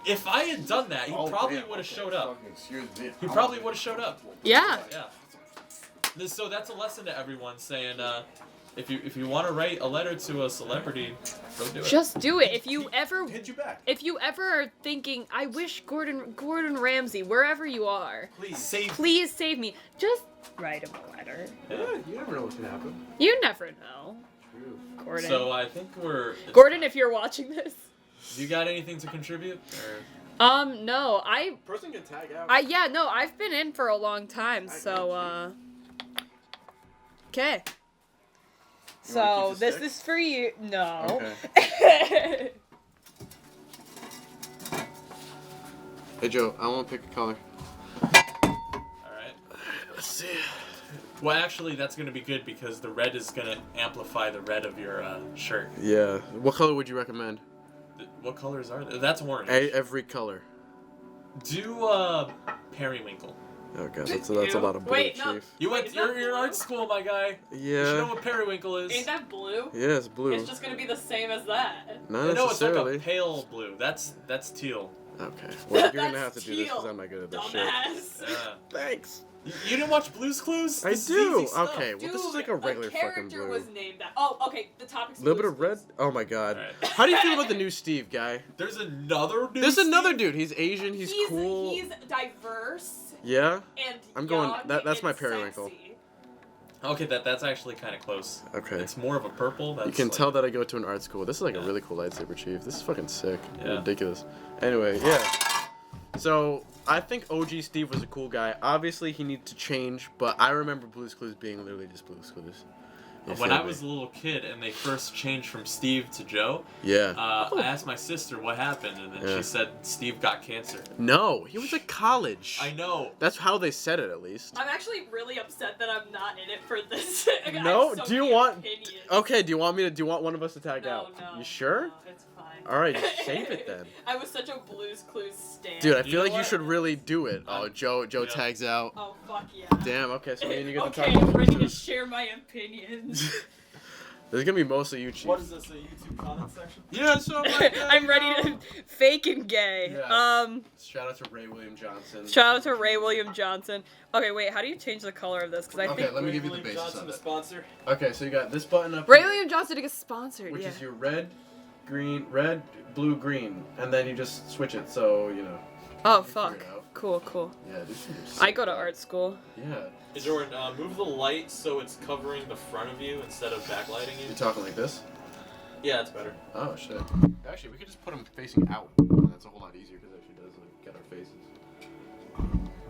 if I had done that, he probably would have showed up. Excuse me. He probably would have showed up. Yeah. Yeah. So that's a lesson to everyone saying, if you want to write a letter to a celebrity, go do it. Just do it. If you ever Hit you back. If you ever are thinking, I wish Gordon Ramsay, wherever you are, please save me, just write him a letter. Yeah, you never know what can happen. You never know. True. Gordon. So I think Gordon, if you're watching this. You got anything to contribute? Or? No, Person can tag out. I've been in for a long time, so, okay. So, this is for you. No. Okay. Hey, Joe, I want to pick a color. Alright. Let's see. Well, actually, that's going to be good because the red is going to amplify the red of your shirt. Yeah. What color would you recommend? What colors are there? That's orange. Every color. Do periwinkle. Oh god, that's a lot of blue, Wait, no. Chief. You're in blue? art school, my guy. You should know Yeah. what periwinkle is. Ain't that blue? Yeah, it's blue. It's just gonna be the same as that. Not No, it's like necessarily. a pale blue. That's teal. Okay. Well, you're gonna have That's to do this because teal, I'm not good at this shit. Dumbass. Yeah. Thanks. You didn't watch Blue's Clues? I This is do. easy stuff. Okay. Well, this is like a regular a fucking character blue. was named that. Oh, okay. The topic's A little bit of Blue's red. Oh my god. Alright. How do you feel about the new Steve guy? There's another dude. There's another dude. He's Asian. He's cool. He's diverse Yeah. and I'm going- young that's my and periwinkle. sexy. Okay, that's actually kind of close. Okay. It's more of a purple. That's You can like, tell that I go to an art school. This is like a Yeah. really cool lightsaber, Chief. This is fucking sick. Yeah. Ridiculous. Anyway, yeah. So, I think OG Steve was a cool guy. Obviously, he needed to change, but I remember Blue's Clues being literally just Blue's Clues. You When feel I me? was a little kid and they first changed from Steve to Joe, Yeah. I asked my sister what happened, and then Yeah. she said Steve got cancer. No, he was at college. I know. That's how they said it, at least. I'm actually really upset that I'm not in it for this. I have No? so Do you many want... opinions. Okay, do you want one of us to tag No, out? no. You sure? No, it's fine. Alright, save it then. I was such a Blue's Clues stan. Dude, I You feel know like you what? should really do it. Oh, Joe Yeah. tags out. Oh, fuck yeah. Damn, okay, so me and you get okay, to talk I'm ready to about share my opinions. This is gonna be mostly you, Chief. What is this, a YouTube comment section? Yeah, so like that, I'm you ready know. to fake and gay. Yeah. Shout out to Ray William Johnson. Shout out to Ray William Johnson. Okay, wait, how do you change the color of this? Because I Okay, think let me give you the basis Johnson, of the it. sponsor. Okay, so you got this button up Ray here, William Johnson to get sponsored. which Yeah. is your red, blue, green, and then you just switch it. So you know. Oh you figure fuck. it out. Cool. Yeah, this is. I go to art school. Yeah, Hey Jordan, move the light so it's covering the front of you instead of backlighting you're you. talking like this. Yeah, that's better. Oh shit. Actually, we could just put them facing out. And that's a whole lot easier because it actually does like get our faces.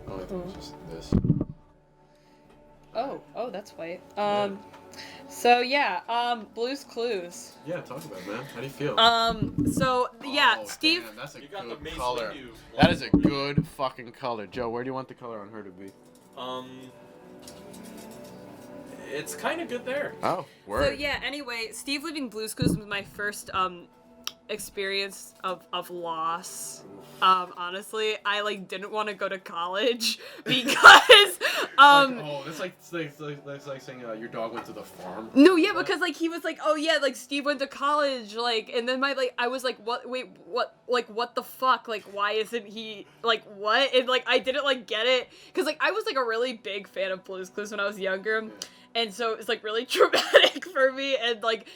Oh, I think it's just this. Oh, that's white. So yeah, Blue's Clues. Yeah, talk about it, man. How do you feel? So yeah, Oh, Steve. damn, that's a You got the good Mace color. Windu That is a light. good fucking color. Joe, where do you want the color on her to be? It's kind of good there. Oh, word. So yeah, anyway, Steve leaving Blue's Clues was my first experience of loss. Honestly, I like didn't want to go to college because that's like saying your dog went to the farm. no, yeah, because like he was like, oh yeah, like Steve went to college, like, and then I was like, what the fuck, like, why isn't he, like, what, and like I didn't like get it, because like I was like a really big fan of Blue's Clues when I was younger, and so it's like really traumatic for me, and like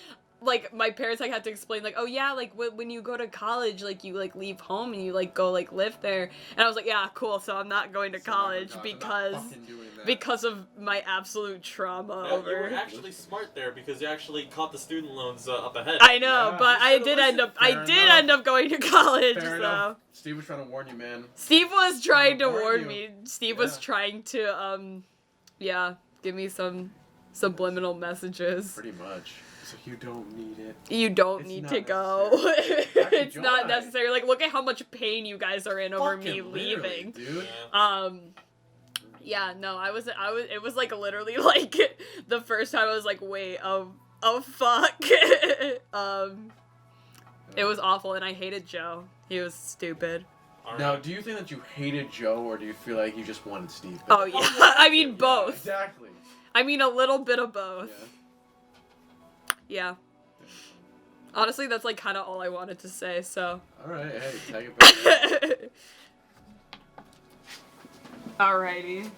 my parents like had to explain like, oh yeah, like when you go to college, like you like leave home and you like go like live there, and I was like, yeah, cool, so I'm not going to college because of my absolute trauma Yeah, you over. were actually smart there because you actually caught the student loans up ahead. I know, Yeah, but you I should've did listened. I Fair did enough. end up going to college. Fair so enough. Steve was trying to warn you, man. Steve was trying to Warn warn you. me. Steve was Yeah. trying to give me some subliminal messages. Pretty much. So you don't need it. You don't It's need not to go. necessary. It's not Joy. necessary. Like, look at how much pain you guys are in over me Fucking literally, leaving. dude. Yeah. Yeah, no, it was like literally like the first time I was like, wait, oh fuck. It was awful, and I hated Joe. He was stupid. All Now, right. do you think that you hated Joe, or do you feel like you just wanted Steve? Oh yeah, I mean both. Exactly. I mean a little bit of both. Yeah. Yeah. Honestly, that's like kind of all I wanted to say. So. All right. Hey, tag it back. Alrighty.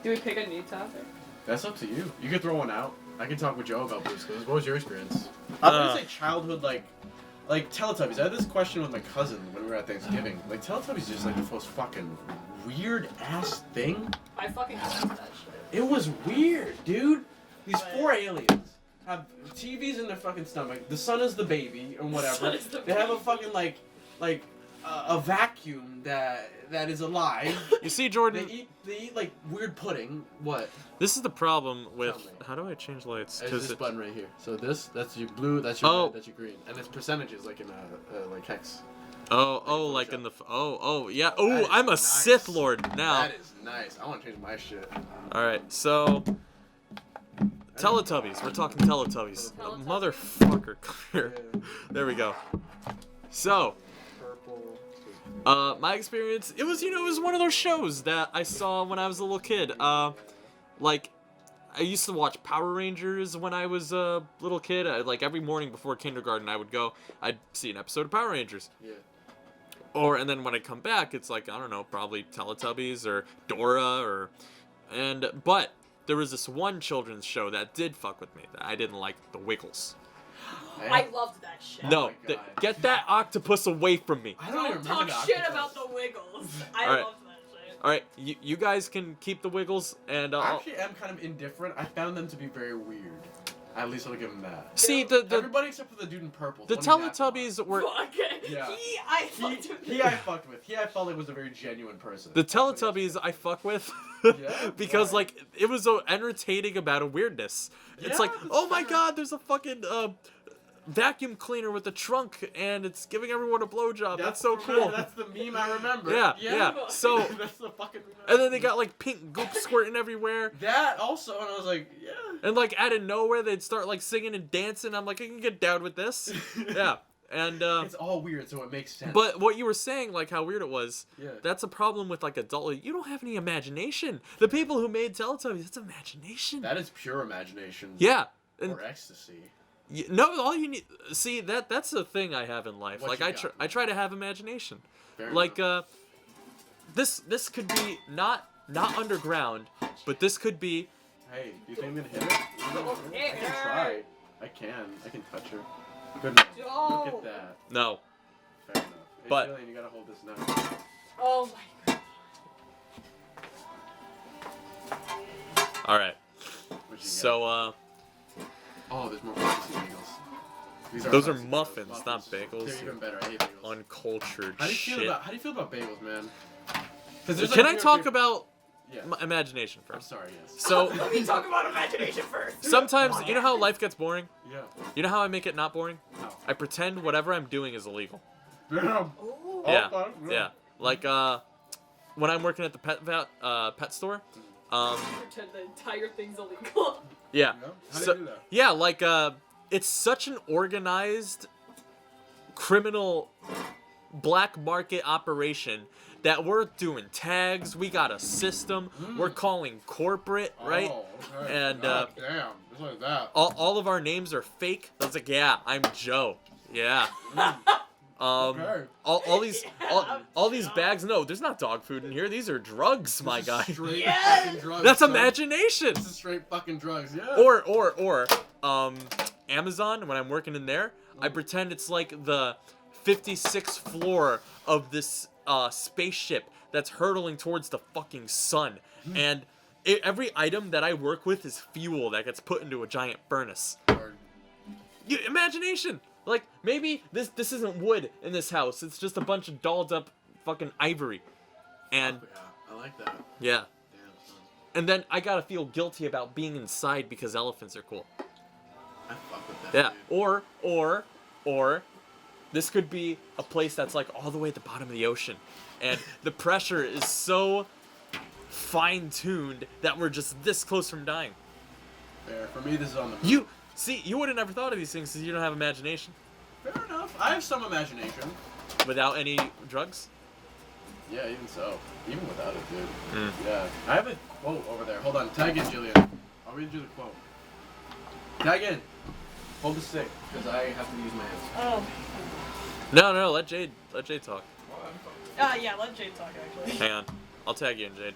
Do we pick a new topic? That's up to you. You could throw one out. I can talk with Joe about Blue's Clues. What was your experience? I was gonna say childhood, like Teletubbies. I had this question with my cousin when we were at Thanksgiving. Like Teletubbies is just like the most fucking weird ass thing. I fucking hate that shit. It was weird, dude. These But- 4 aliens have TVs in their fucking stomach. The sun is the baby and whatever. sun is the They have a baby. fucking like a vacuum that is alive. You see, Jordan. They eat like weird pudding. What? This is the problem with. Tell me. How do I change lights? There's this button right here. So that's your blue. That's your red, that's your green, and it's percentages like in like hex. Like in the. Yeah. That Oh, is I'm a nice. Sith Lord now. That is nice. I want to change my shit. All right, so. Teletubbies. We're talking Teletubbies. Teletubbies. Motherfucker, come here. There we go. So. Purple. My experience, it was one of those shows that I saw when I was a little kid. Like, I used to watch Power Rangers when I was a little kid. Like, every morning before kindergarten, I'd see an episode of Power Rangers. Yeah. And then when I come back, it's like, I don't know, probably Teletubbies or Dora but there was this one children's show that did fuck with me, that I didn't like, The Wiggles. I loved that shit. No, my God. get that octopus away from me. I don't even Don't remember talk the shit octopus. about the Wiggles. I Alright. loved that shit. All right, you guys can keep the Wiggles, and I actually am kind of indifferent. I found them to be very weird. At least I'll give them that. see the Everybody except for the dude in purple. the one who's Aqua. Teletubbies were Fuck. Yeah. I fucked with He I fucked with. He I felt like was a very genuine person. the Teletubbies I fuck with Yeah? because Why? like it was so entertaining about a weirdness. It's Yeah, like, that's oh my fair. god, there's a fucking vacuum cleaner with a trunk and it's giving everyone a blowjob. That's so cool. That's the meme I remember. Yeah. So that's the fucking meme. and then they got like pink goop squirting everywhere. that also, and I was like, yeah. And like out of nowhere they'd start like singing and dancing. I'm like, I can get down with this. Yeah. And It's all weird, so it makes sense. but what you were saying, like how weird it was, Yeah. that's a problem with like adult. You don't have any imagination. The people who made Teletubbies, that's imagination. That is pure imagination. Yeah. And Or ecstasy. no, all you need. See that's the thing I have in life. What Like you I try to have imagination. Fair Like enough. this could be not not but this could be. Hey, do you think I'm gonna hit it? Okay. I can try. I can touch her. Good enough. Look No. at that. No. Fair enough. Hey, But- Jillian, you gotta hold this now. Oh my god. All right. What'd you get? So Oh, there's more bagels. These those are muffins. muffins, not bagels. They're even better. I hate bagels. Uncultured How do you shit. feel about bagels, man? 'Cause there's, Can like, I two or talk three- about Yeah. imagination I'm first? sorry. Yes. So Let me talk about imagination first. sometimes you know how life gets boring. Yeah. You know how I make it not boring? No. I pretend whatever I'm doing is illegal. Damn. Ooh. Yeah. Okay, Yeah. Like when I'm working at the pet store. Pretend the entire thing's illegal. Yeah. Yeah. How do So- you do that? Yeah, like it's such an organized criminal black market operation that we're doing tags, we got a system, we're calling corporate, right? Oh, okay. And, God damn, just like that. All of our names are fake. I was like, yeah, I'm Joe. Yeah. Okay. All these Yeah, all these bags. No, there's not dog food in here. These are drugs, my This is guy. Straight Yes! fucking drugs. That's son. imagination. This is straight fucking drugs. Yeah. Or Amazon, when I'm working in there, I pretend it's like the 56th floor of this spaceship that's hurtling towards the fucking sun. And every item that I work with is fuel that gets put into a giant furnace. Or- Imagination! Like, maybe this isn't wood in this house. It's just a bunch of dolled up fucking ivory. And, yeah, I like that. yeah. Damn, son. And then I gotta feel guilty about being inside because elephants are cool. I fuck with that. Yeah. Dude. Or this could be a place that's like all the way at the bottom of the ocean. And the pressure is so fine-tuned that we're just this close from dying. Fair. For me, this is on the. You would have never thought of these things because you don't have imagination. Fair enough. I have some imagination. Without any drugs? Yeah, even so. Even without it, dude. Mm. Yeah. I have a quote over there. Hold on. Tag in, Jillian. I'll read you the quote. Tag in. Hold the stick, because I have to use my hands. Oh. No, let Jade talk. Yeah, let Jade talk actually. Hang on. I'll tag you in, Jade.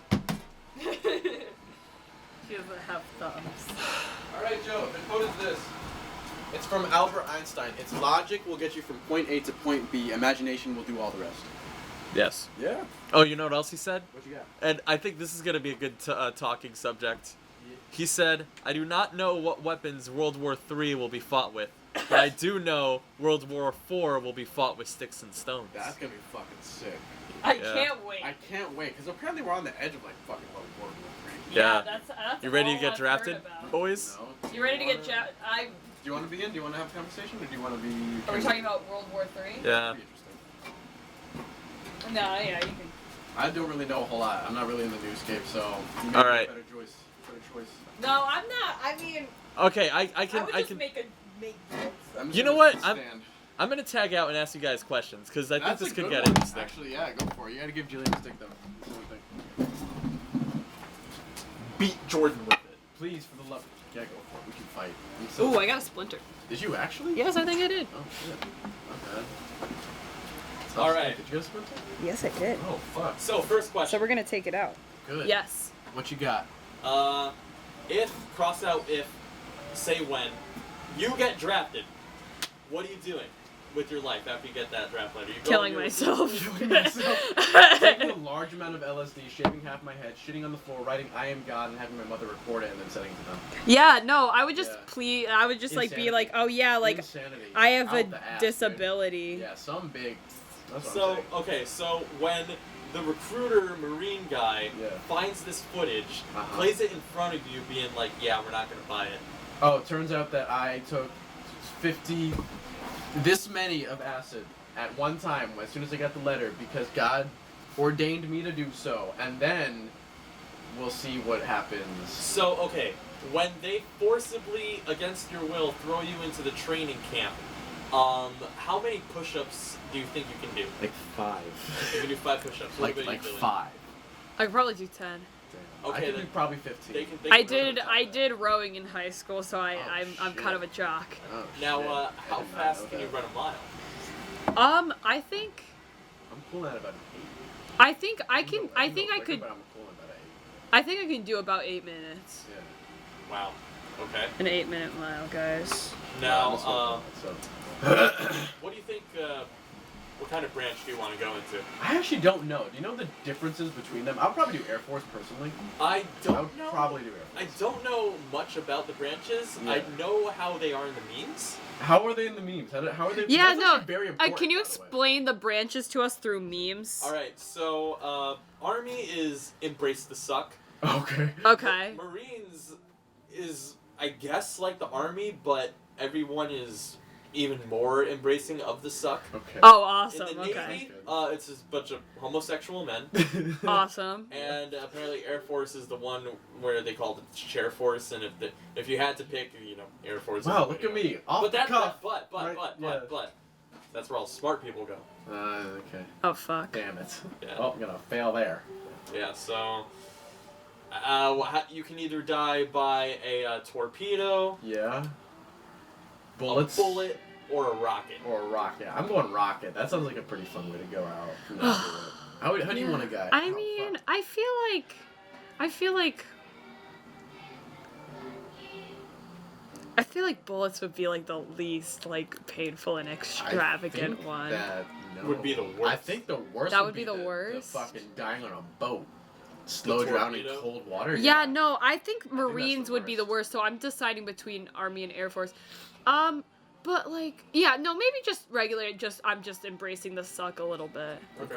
She doesn't have thumbs. Alright, Joe, the quote is this. It's from Albert Einstein. It's logic will get you from point A to point B. Imagination will do all the rest. Yes. Yeah. Oh, you know what else he said? What you got? And I think this is going to be a good talking subject. He said, I do not know what weapons World War III will be fought with, But I do know World War IV will be fought with sticks and stones. That's gonna be fucking sick. I Yeah. can't wait. I can't wait, because apparently we're on the edge of like fucking World War III. Yeah. That's You ready to all get I've drafted, heard about. boys? No? You ready to get Do you want to begin? Do you want to have a conversation, or do you want to be? Are we talking about World War III? Yeah. Pretty interesting. No, yeah, you can. I don't really know a whole lot. I'm not really in the newscape, so you All right. better choice. Better choice. No, I'm not. I mean, Okay, I I can would I just can. make jokes. I'm just You know gonna what? I'm stand. gonna tag out and ask you guys questions because I think That's this a could good get one. interesting. Actually, yeah, go for it. You gotta give Jillian a stick though. Beat Jordan with it. Please, for the love. Yeah, go for it. We can fight. I'm so- Ooh, I got a splinter. Did you actually? Yes, I think I did. Oh shit. Not bad. All right. Did you get a splinter? Yes, I did. Oh fuck. So first So question. we're gonna take it out. Good. Yes. What you got? If cross out if, say when, you get drafted, what are you doing with your life after you get that draft letter? You go Killing on your- myself. Killing myself. Taking a large amount of LSD, shaving half my head, shitting on the floor, writing "I am God" and having my mother record it and then sending it to them. Yeah, no, I would just Yeah. I would just like be Insanity. like, oh yeah, like Insanity. I have Out a the ass, dude. disability. Yeah, some big. That's what I'm So saying. okay, so when the recruiter Marine guy Yeah. finds this footage, Uh-huh. plays it in front of you, being like, "Yeah, we're not gonna buy it." Oh, it turns out that I took 50, this many of acid at one time as soon as I got the letter because God ordained me to do so, and then we'll see what happens. So okay, when they forcibly, against your will, throw you into the training camp, how many push-ups do you think you can do? Like 5. You can do 5 push-ups. What about you, Dylan? 5. I could probably do 10. Okay, I can then do probably 15. They I can did rowing in high school, so I'm shit. kind of a jock. Oh, Now, shit. I how did not fast know can you that. run a mile? I think I'm pulling at about an 8. I think I go can I think I quicker, could But I'm pulling about an I think I can do about 8 minutes. 8. Yeah. Wow. Okay. An 8-minute mile, guys. Now, This one, so. what do you think? What kind of branch do you want to go into? I actually don't know. Do you know the differences between them? I'll probably do Air Force personally. I I don't would know. probably do Air I Force. don't know much about the branches. Yeah. I know how they are in the memes. How are they in the memes? How are they? Yeah, that's no. actually very important, Can you by the way. explain the branches to us through memes? All right, so Army is embrace the suck. Okay. Okay. Marines is, I guess, like the Army, but everyone is even more embracing of the suck. Okay. Oh, awesome. In the Okay. Navy, it's a bunch of homosexual men. Awesome. And apparently Air Force is the one where they called it chair force, and if you had to pick, Air Force. Wow, is look the at way me. to go. Off But the that, cuff. but that's where all smart people go. Okay. Oh, fuck. Damn it. Yeah. Oh, I'm gonna fail there. Yeah, so you can either die by a torpedo, Yeah. Bullets. a bullet, or a rocket. Or a rocket. I'm going rocket. That sounds like a pretty fun way to go out. How do you want to go? I mean, I feel like bullets would be like the least like painful and extravagant one. That Would be the worst. I think the worst. That would be the worst? The fucking dying on a boat, slow drowning in torpedo? cold water. Yeah, no, I think Marines the would be the worst. worst, so I'm deciding between Army and Air Force. But like, yeah, no, maybe just regular, I'm just embracing the suck a little bit. Okay.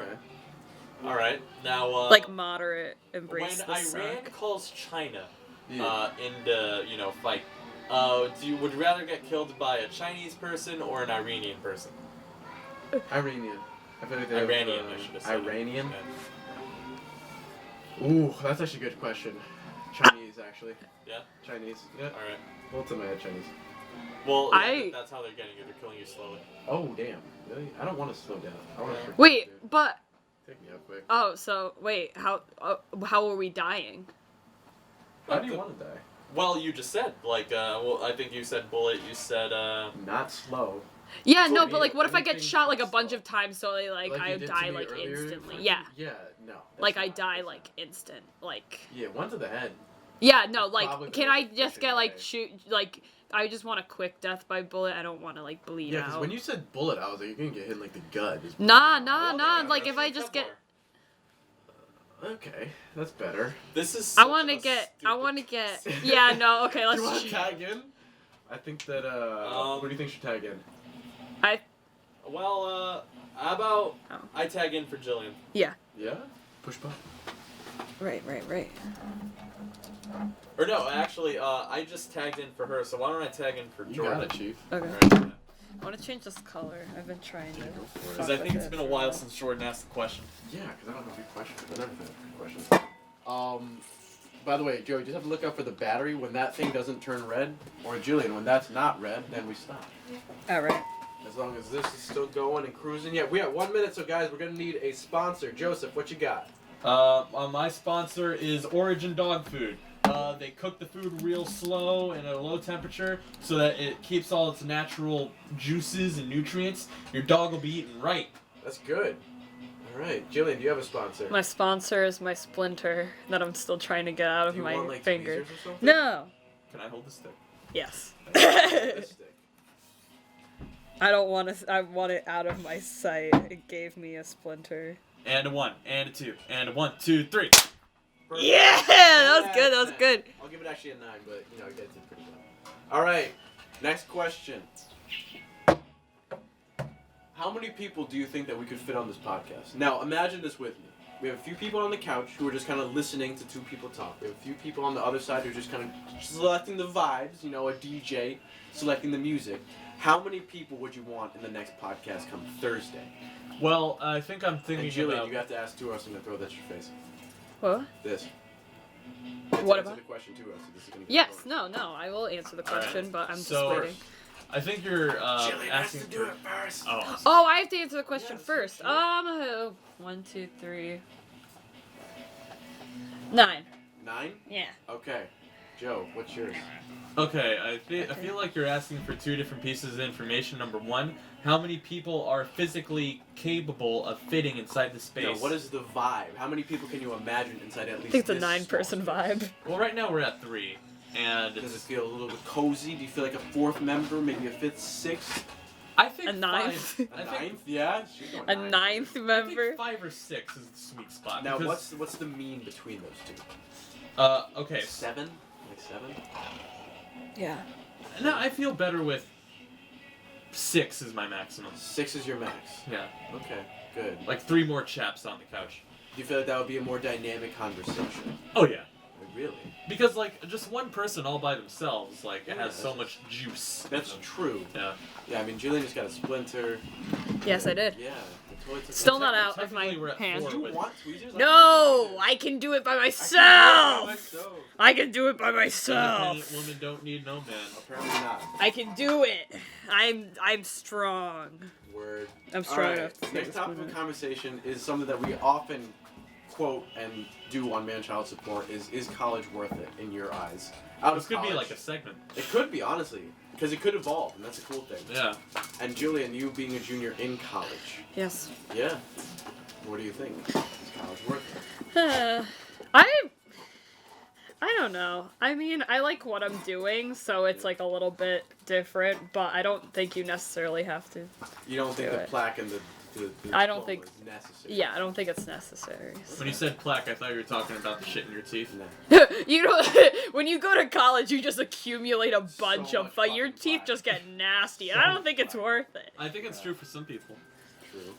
All right, now Like moderate embrace when the Iran suck. calls China Yeah. into fight, would you rather get killed by a Chinese person or an Iranian person? Iranian. I feel like they have, Iranian, I should have said. Iranian. Yeah. Ooh, that's actually a good question. Chinese, actually. Yeah? Chinese. Yeah. All right. Well, it's in my head, Chinese. Well, I- that's how they're getting you. They're killing you slowly. Oh, damn. Really? I don't want to slow down. I want to. Wait, but Take me out quick. oh, so wait, how are we dying? How do you want to die? Well, you just said I think you said bullet. You said Not slow. Yeah, no, Tornado, but like, what if I get anything shot like a but bunch slow. of times, so like you I did to die me like earlier? instantly? Fucking- Yeah, Yeah. No. that's like I not- die that's like instant, like. not- Yeah, one to the head. Yeah, no, That's probably like, the can most I just efficient get like way. shoot like? I just want a quick death by bullet. I don't want to like bleed Yeah, because out. when you said bullet, I was like, you're gonna get hit in like the gut. Just- Nah. well, Like yeah, if I that's just get, Kevlar. Okay, that's better. This is. I such want to a get. I stupid want to get. concept. Yeah, no. Okay, Do let's. you want to tag in? I think that, what do you think should tag in? Well, how about Oh. I tag in for Jillian? Yeah. Yeah? Push button. Right. Or no, actually, I just tagged in for her, so why don't I tag in for You Jordan? got it, Chief. Okay. Alright, yeah. I want to change this color. I've been trying to. Because I think it's been a while since Jordan asked the question. Yeah, because I don't know good questions. I never think of good questions. By the way, Joey, you just have to look out for the battery. When that thing doesn't turn red, or Jillian, when that's not red, then we stop. Alright. As long as this is still going and cruising. Yeah, we have 1 minute, so guys, we're going to need a sponsor. Joseph, what you got? My sponsor is Origin Dog Food. They cook the food real slow and at a low temperature so that it keeps all its natural juices and nutrients. Your dog will be eating right. That's good. All right, Jillian, do you have a sponsor? My sponsor is my splinter that I'm still trying to get out of Do you my want, like, finger. tweezers or something? No. Can I hold the stick? Yes. This stick. I don't want to. I want it out of my sight. It gave me a splinter. And a 1, and a 2, and a 1, 2, 3. Perfect. Yeah, that was good. That was good. I'll give it actually a 9, but you know, you guys did pretty well. All right, next question. How many people do you think that we could fit on this podcast? Now, imagine this with me. We have a few people on the couch who are just kind of listening to two people talk. We have a few people on the other side who are just kind of selecting the vibes, you know, a DJ selecting the music. How many people would you want in the next podcast come Thursday? Well, I think I'm And thinking Jillian, about... you have to ask two of us. I'm going to throw this in your face. What? This. What Answer about? the question to us. This is gonna get Yes. going. No. I will answer the Alright. question, but I'm So- just waiting. I think you're Jillian has asking to do for... it first. Oh. Oh, I have to answer the question Yes, first. sure. 1, 2, 3. 9. 9? Yeah. Okay. Joe, what's yours? Okay, I feel like you're asking for two different pieces of information. Number one, how many people are physically capable of fitting inside the space? No, what is the vibe? How many people can you imagine inside at least I think it's a this 9-person small space? vibe. Well, right now we're at 3, and Does it it's... feel a little bit cozy? Do you feel like a fourth member, maybe a fifth, sixth, I think A 9th? five- a I think, ninth? Yeah, she's going A nine. 9th I member. think 5 or 6 is the sweet spot. Now, because, what's the mean between those two? okay. 7? Like 7? Yeah. No, I feel better with 6 is my maximum. 6 is your max. Yeah, Okay, good. like 3 more chaps on the couch. Do you feel like that would be a more dynamic conversation? Oh yeah, Like, really? because like just one person all by themselves, like it Yeah, has so that's- much juice. That's true. Yeah. Yeah, I mean, Jillian just got a splinter. Yes, I did. Yeah, the toilets. Still not out of Technically, my we're at hand. 4 Do you with- want tweezers? No, I can do it by myself. I can do it by Independent myself. women don't need no man. Apparently not. I can do it. I'm strong. Word. I'm strong All enough to right. say Next this topic one. of conversation is something that we often quote and do on Manchild Support is college worth it in your eyes? Out This of could be college. like a segment. It could be, honestly. Because it could evolve, and that's a cool thing. Yeah. And Julian, you being a junior in college. Yes. Yeah. What do you think? Is college worth it? I don't know. I mean, I like what I'm doing, so it's like a little bit different, but I don't think you necessarily have to. You don't think Do the it. plaque and the I don't diploma think- is necessary? Yeah, I don't think it's necessary. When you said plaque, I thought you were talking about the shit in your teeth. No. You know, when you go to college, you just accumulate a bunch So of, much but your fucking teeth plaque. just get nasty, and So I don't much think it's plaque. worth it. I think it's true for some people. True.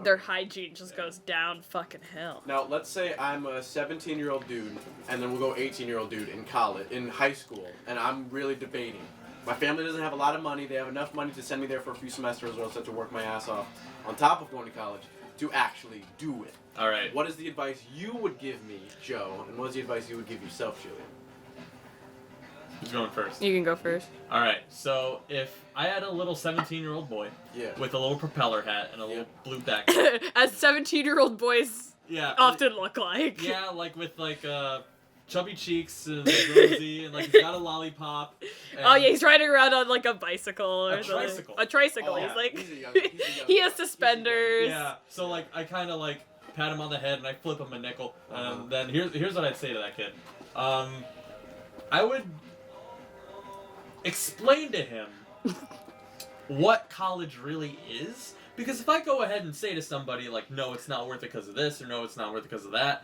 Their hygiene just goes down fucking hell. Now, let's say I'm a 17-year-old dude, and then we'll go 18-year-old dude in college, in high school, and I'm really debating. My family doesn't have a lot of money. They have enough money to send me there for a few semesters, or else I have to work my ass off on top of going to college to actually do it. All right. What is the advice you would give me, Joe, and what is the advice you would give yourself, Julian? Who's going first? You can go first. All right. So if I had a little 17-year-old boy Yeah. with a little propeller hat and a little Yeah. blue backpack. As 17-year-old boys Yeah. often look like. Yeah, like with like chubby cheeks and like, rosy, and like he's got a lollipop. And Oh yeah, he's riding around on like a bicycle or A something. tricycle. A tricycle. Oh, he's yeah. like He's a young- he's a young he boy. has suspenders. Yeah. So like I kind of like pat him on the head and I flip him a nickel. Uh-huh. And then here's what I'd say to that kid. I would explain to him what college really is. Because if I go ahead and say to somebody like, no, it's not worth it because of this, or no, it's not worth it because of that,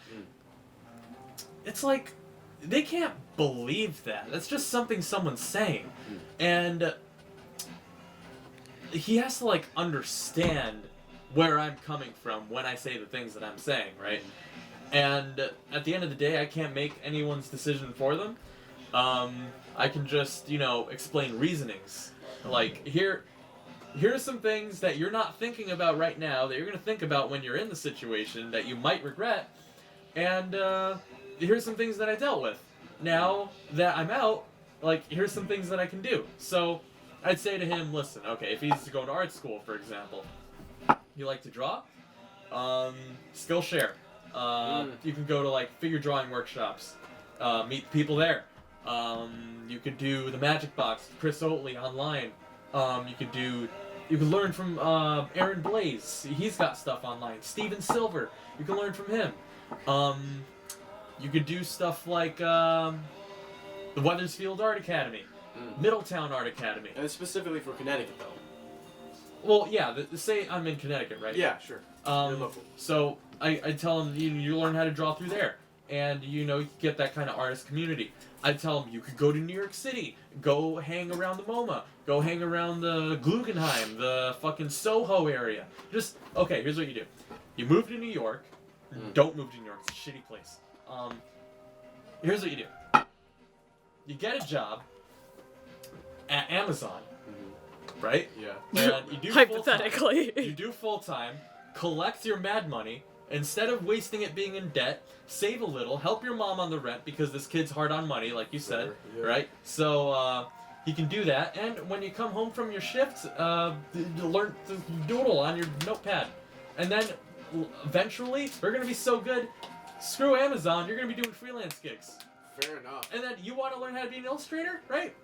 it's like they can't believe that. That's just something someone's saying. And he has to, like, understand where I'm coming from when I say the things that I'm saying, right? And at the end of the day, I can't make anyone's decision for them. I can just, explain reasonings. Like, here's some things that you're not thinking about right now that you're going to think about when you're in the situation that you might regret. And here's some things that I dealt with. Now that I'm out, like, here's some things that I can do. So I'd say to him, listen, okay, if he's going to art school, for example, you like to draw? Skillshare. You can go to, like, figure drawing workshops. Meet people there. You could do the Magic Box, Chris Oatley online. You can learn from Aaron Blaze. He's got stuff online. Steven Silver. You can learn from him. You could do stuff like the Weathersfield Art Academy, Middletown Art Academy. And it's specifically for Connecticut, though. Well, yeah. Say I'm in Connecticut, right? Yeah, sure. You're local. So I tell them you learn how to draw through there, and you get that kind of artist community. I tell them you could go to New York City, go hang around the MoMA, go hang around the Guggenheim, the fucking Soho area. Just okay. Here's what you do: you move to New York. Don't move to New York. It's a shitty place. Here's what you do: you get a job at Amazon, right? Yeah. And you do Hypothetically. you do full time, collect your mad money. Instead of wasting it being in debt, save a little, help your mom on the rent because this kid's hard on money, like you said, right? So you can do that, and when you come home from your shift, learn to doodle on your notepad, and then eventually we're gonna be so good. Screw Amazon, you're gonna be doing freelance gigs. Fair enough. And then you want to learn how to be an illustrator, right?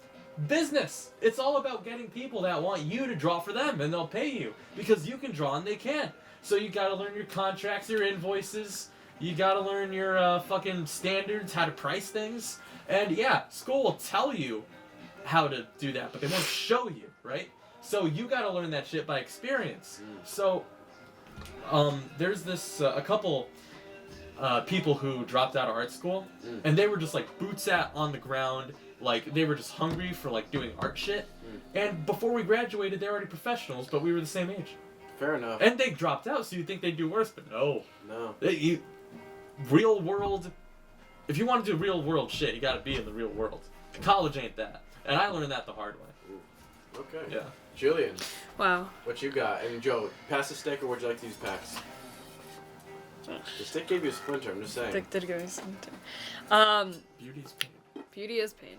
Business. It's all about getting people that want you to draw for them, and they'll pay you because you can draw and they can't. So you gotta learn your contracts, your invoices. You gotta learn your fucking standards, how to price things. And yeah, school will tell you how to do that, but they won't show you, right? So you gotta learn that shit by experience. So there's this a couple people who dropped out of art school, and they were just like boots on the ground, like they were just hungry for like doing art shit. And before we graduated, they were already professionals, but we were the same age. Fair enough. And they dropped out, so you'd think they'd do worse, but no. No. Real world. If you want to do real world shit, you gotta be in the real world. College ain't that. And I learned that the hard way. Ooh. Okay. Yeah. Julian. Wow. What you got? And Joe, pass the stick, or would you like to use packs? The stick gave you a splinter, I'm just saying. Did give me something. Beauty's pain. Beauty is pain.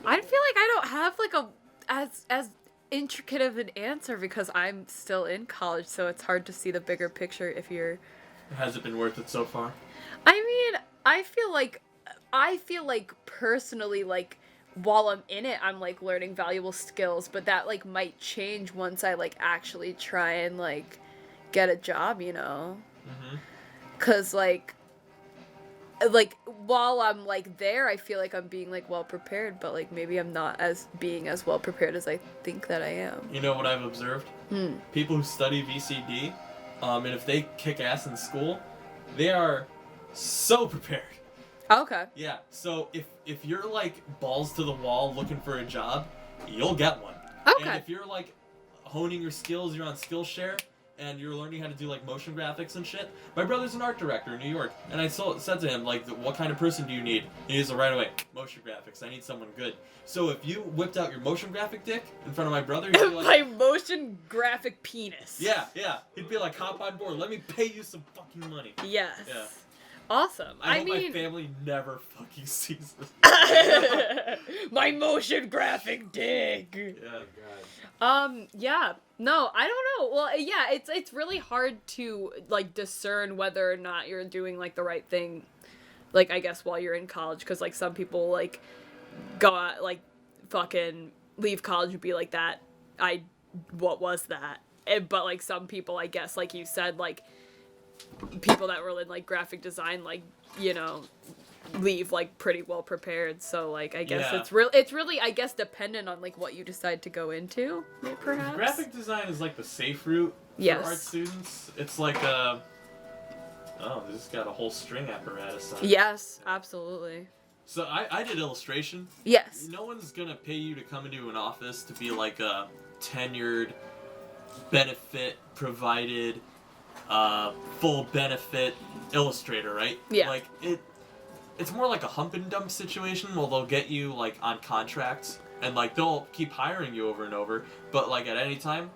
I feel like I don't have like a as intricate of an answer because I'm still in college, so it's hard to see the bigger picture if you're. Has it been worth it so far? I mean, I feel like personally, like while I'm in it, I'm like learning valuable skills, but that like might change once I like actually try and like get a job, Cause like while I'm like there, I feel like I'm being like well prepared, but like maybe I'm not being as well prepared as I think that I am. You know what I've observed? People who study VCD, and if they kick ass in school, they are so prepared. Okay. Yeah. So if you're like balls to the wall looking for a job, you'll get one. Okay. And if you're like honing your skills, you're on Skillshare, and you're learning how to do like motion graphics and shit. My brother's an art director in New York, and I said to him like, what kind of person do you need? He was right away, motion graphics. I need someone good. So if you whipped out your motion graphic dick in front of my brother, he'd be like, my motion graphic penis. yeah, he'd be like, hop on board. Let me pay you some fucking money. Yes. Yeah. Awesome. I hope mean, my family never fucking sees this. my motion graphic dick. Yeah. Yeah. No, I don't know. Well, yeah, it's really hard to like discern whether or not you're doing like the right thing. Like I guess while you're in college, because like some people like go out like fucking leave college and be like that. What was that? But like some people, I guess, like you said, like people that were in like graphic design, like leave like pretty well prepared. So like I guess it's really I guess dependent on like what you decide to go into, perhaps. Graphic design is like the safe route for art students. It's like they just got a whole string apparatus on it. Yes, absolutely. So I did illustration. Yes. No one's gonna pay you to come into an office to be like a tenured, benefit provided, full benefit illustrator, right? Yeah. Like it's more like a hump and dump situation where they'll get you like on contracts and like they'll keep hiring you over and over, but like at any time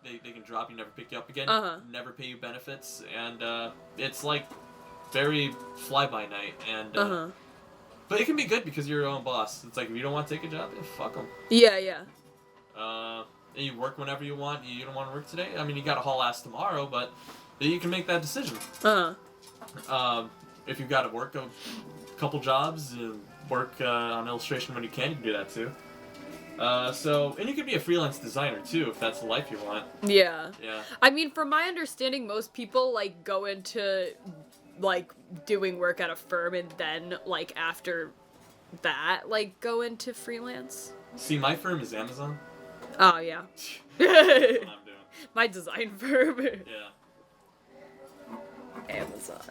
they can drop you, never pick you up again, never pay you benefits, and it's like very fly by night, and but it can be good because you're your own boss. It's like if you don't want to take a job, fuck them. Yeah, yeah. And you work whenever you want. You don't want to work today. I mean, you got to haul ass tomorrow, but you can make that decision. If you've got to work a couple jobs and work on illustration when you can do that too. And you could be a freelance designer too if that's the life you want. Yeah. Yeah. I mean, from my understanding, most people like go into like doing work at a firm and then like after that like go into freelance. See, my firm is Amazon. Oh yeah. That's what I'm doing. My design firm. Yeah. Amazon.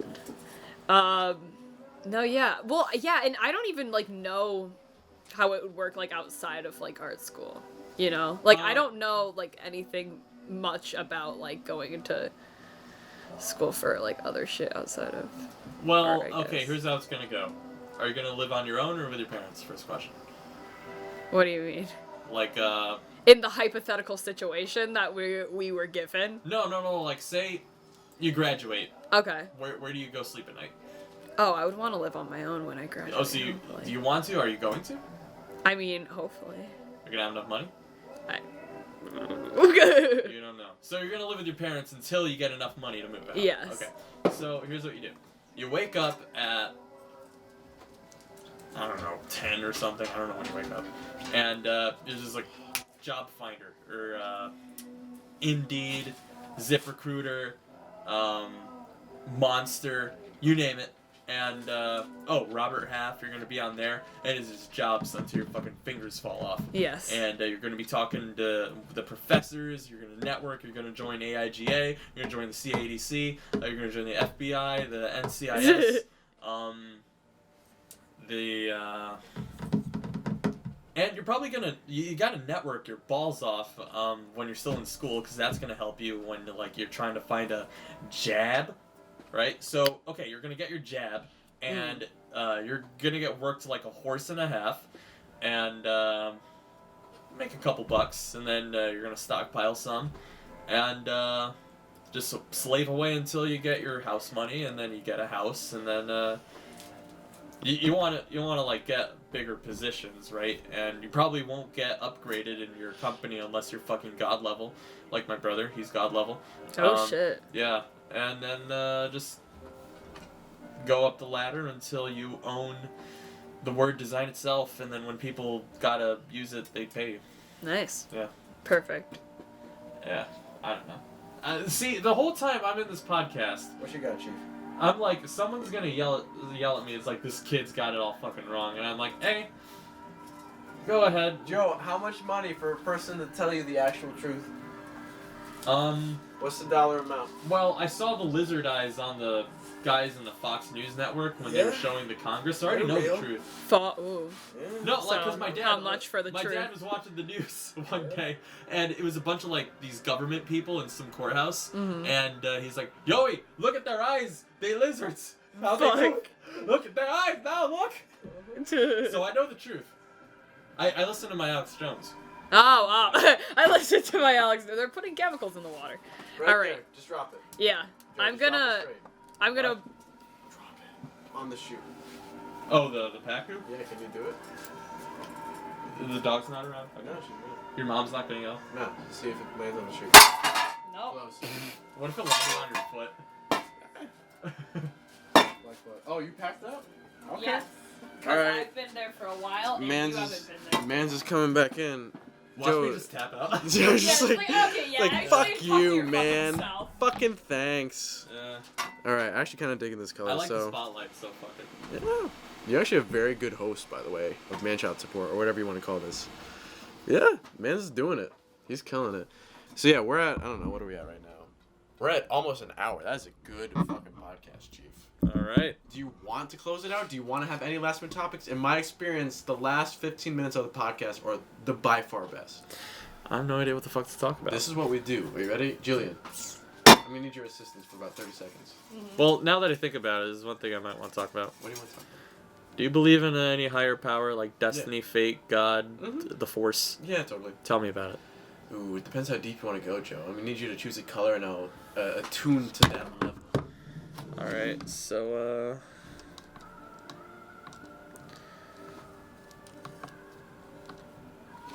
No, yeah. Well, yeah, and I don't even like know how it would work like outside of like art school. You know? Like I don't know like anything much about like going into school for like other shit outside of Well, art, okay, here's how it's gonna go. Are you gonna live on your own or with your parents? First question. What do you mean? Like, In the hypothetical situation that we were given? No, like, say you graduate. Okay. Where do you go sleep at night? Oh, I would want to live on my own when I graduate. Oh, so do you want to? Are you going to? I mean, hopefully. You're gonna have enough money? Okay. You don't know. So you're gonna live with your parents until you get enough money to move out. Yes. Okay. So here's what you do. You wake up at, I don't know, 10 or something. I don't know when you wake up. And there's just like Job Finder or Indeed, ZipRecruiter, Monster, you name it. And Robert Half, you're gonna be on there, and it's just jobs until your fucking fingers fall off. Yes. And you're gonna be talking to the professors. You're gonna network. You're gonna join AIGA. You're gonna join the CADC. You're gonna join the FBI, the NCIS. And you're probably gonna you gotta network your balls off when you're still in school, because that's gonna help you when like you're trying to find a jab. Right? So, okay, you're going to get your jab, and you're going to get worked like a horse and a half, and make a couple bucks, and then you're going to stockpile some, and just slave away until you get your house money, and then you get a house, and then you want to like get bigger positions, right? And you probably won't get upgraded in your company unless you're fucking god level, like my brother. He's god level. Oh shit. Yeah. And then just go up the ladder until you own the word design itself, and then when people gotta use it, they pay you. Nice. Yeah. Perfect. Yeah. I don't know. See, the whole time I'm in this podcast, What you got, Chief? I'm like, someone's gonna yell at me. It's like, this kid's got it all fucking wrong, and I'm like, hey, go ahead. Joe, how much money for a person to tell you the actual truth? What's the dollar amount? Well, I saw the lizard eyes on the guys in the Fox News network when they were showing the Congress, so I already know the truth. Ooh. Yeah. No, So, like, because my dad. how much for the my truth? dad was watching the news one day, and it was a bunch of like these government people in some courthouse, and he's like, "Yoey, look at their eyes, they lizards. How they look? Look at their eyes now, look." So I know the truth. I listen to my Alex Jones. Oh, I listened to my Alex. They're putting chemicals in the water. All right. There. Just drop it. Yeah. Joe, I'm just drop gonna. it straight. I'm gonna. Drop it. On the shoe. Oh, the Pacu? Yeah, can you do it? The dog's not around? Okay. No, she's good. Your mom's not gonna yell? No, see if it lands on the shoe. No. Close. What if it landed on your foot? Like what? Oh, you packed up? Okay. Yes. Because Alright. I've been there for a while, and Man's you haven't is, been there. Man's is coming back in. Watch Joe- me just tap out. Joe's just like, okay, yeah, like actually, fuck you, your man. fucking self. Fucking thanks. Yeah. Alright, actually kind of digging this color, I like the so. spotlight, so fuck it. Yeah. You're actually a very good host, by the way, of Manchild Support, or whatever you want to call this. Yeah, Man's doing it. He's killing it. So yeah, we're at, I don't know, what are we at right now? We're at almost an hour. That is a good fucking podcast, Chief. All right. Do you want to close it out? Do you want to have any last minute topics? In my experience, the last 15 minutes of the podcast are the by far best. I have no idea what the fuck to talk about. This is what we do. Are you ready? Jillian, I'm going to need your assistance for about 30 seconds. Well, now that I think about it, there's one thing I might want to talk about. What do you want to talk Do you believe in any higher power, like destiny, fate, God, Mhm. the Force? about? Yeah, totally. Tell me about it. Ooh, it depends how deep you want to go, Joe. I'm going to need you to choose a color and I'll attune to that level. All right, so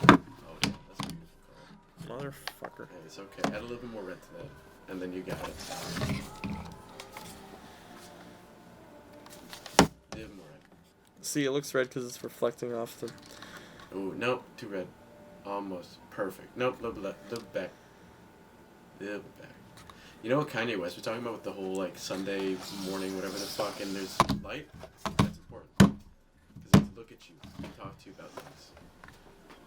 Oh, yeah, that's a beautiful color. motherfucker. Hey, it's okay. Add a little bit more red to that. And then you got it. Leave more red. See, it looks red because it's reflecting off the. Ooh, nope, too red. Almost. Perfect. Nope, little back. Little back. You know what Kanye West was talking about with the whole, like, Sunday morning, whatever the fuck, and there's light? That's important. Because they have to look at you and talk to you about things.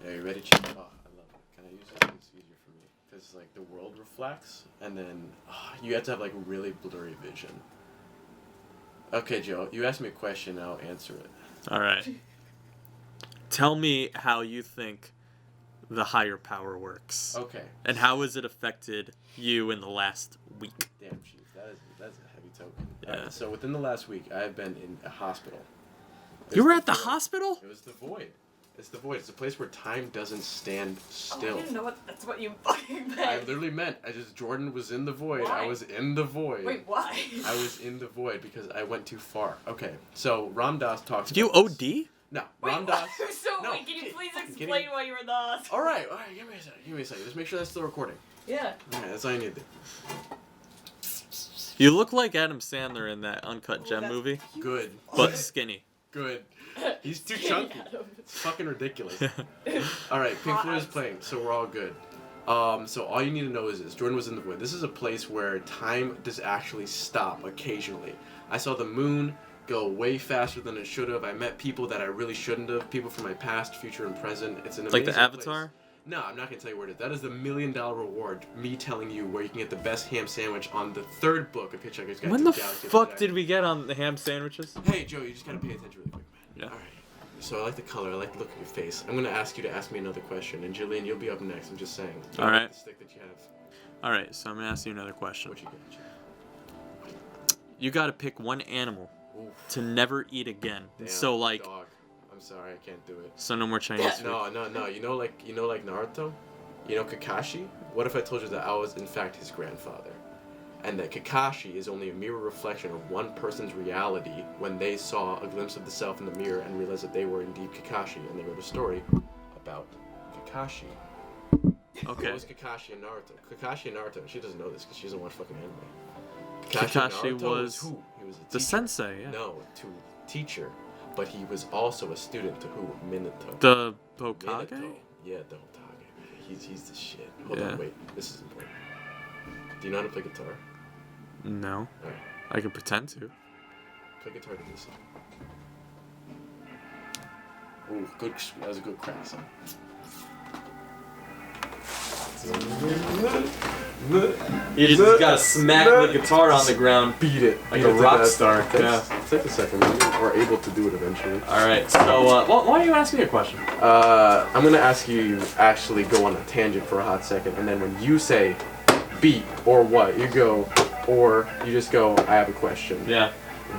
Yeah, you ready, Chip? Oh, I love it. Can I use this? It's easier for me. Because, like, the world reflects, and then you have to have, like, really blurry vision. Okay, Joe, you asked me a question, I'll answer it. All right. Tell me how you think the higher power works. Okay. And how has it affected you in the last week? Damn, Chief, that's a heavy token. Yeah. Alright, so within the last week, I've been in a hospital. You were It's at the Void. hospital? It was the Void. It's the Void. It's a place where time doesn't stand Oh, still. I didn't know that's what you fucking meant. I literally meant, Jordan was in the Void. Why? I was in the Void. Wait, why? I was in the Void because I went too far. Okay, so Ram Dass talks Did you about this. OD? No, Wait, Ram what? Dass. So, No, wait, can you kid, please fucking explain kidding. why you were in the hospital? Alright, give me a second. Just make sure that's still recording. Yeah. Alright, that's all you need to do. You look like Adam Sandler in that Uncut Gem that's movie, Good. but skinny. Good. He's too Skinny chunky. Adam. It's fucking ridiculous. Alright, Pink Hot Floyd is abs. playing, so we're all good. So all you need to know is this. Jordan was in the Void. This is a place where time does actually stop occasionally. I saw the moon go way faster than it should have. I met people that I really shouldn't have. People from my past, future, and present. It's an amazing Like the Avatar? place. No, I'm not going to tell you where it is. That is the $1 million reward. Me telling you where you can get the best ham sandwich on the 3rd book of Hitchhiker's Guide When to the the Galaxy. fuck did we get on the ham sandwiches? Hey, Joe, you just got to pay attention really quick, man. Yeah. All right. So I like the color. I like the look of your face. I'm going to ask you to ask me another question. And Jillian, you'll be up next. I'm just saying. All right. The stick that you have. All right, so I'm gonna ask you another question. What you got, Joe? You gotta pick one animal Oof. to never eat again. Damn, So like, dog. I'm sorry, I can't do it. so no more Chinese food. No. You know like Naruto? You know Kakashi? What if I told you that I was in fact his grandfather? And that Kakashi is only a mirror reflection of one person's reality when they saw a glimpse of the self in the mirror and realized that they were indeed Kakashi, and they wrote a story about Kakashi. Okay. What was Kakashi and Naruto? Kakashi and Naruto, she doesn't know this because she doesn't watch fucking anime. Kakashi and Naruto was who? He was a The teacher. sensei, yeah. No, to teacher, but he was also a student to who? Minato. The Hokage? Minato. Yeah, the Hokage. Man. He's the shit. Hold Yeah. on, wait. This is important. Do you know how to play guitar? No. Alright. I can pretend to. Play guitar to this song. Ooh, good. That was a good crack song. You just gotta smack the guitar on the ground. Beat it. Like a rock star. Yeah. Take a second. You are able to do it eventually. Alright, so, why don't you ask me a question? I'm gonna ask you actually go on a tangent for a hot second, and then when you say beat or what, you go, or you just go, I have a question. Yeah.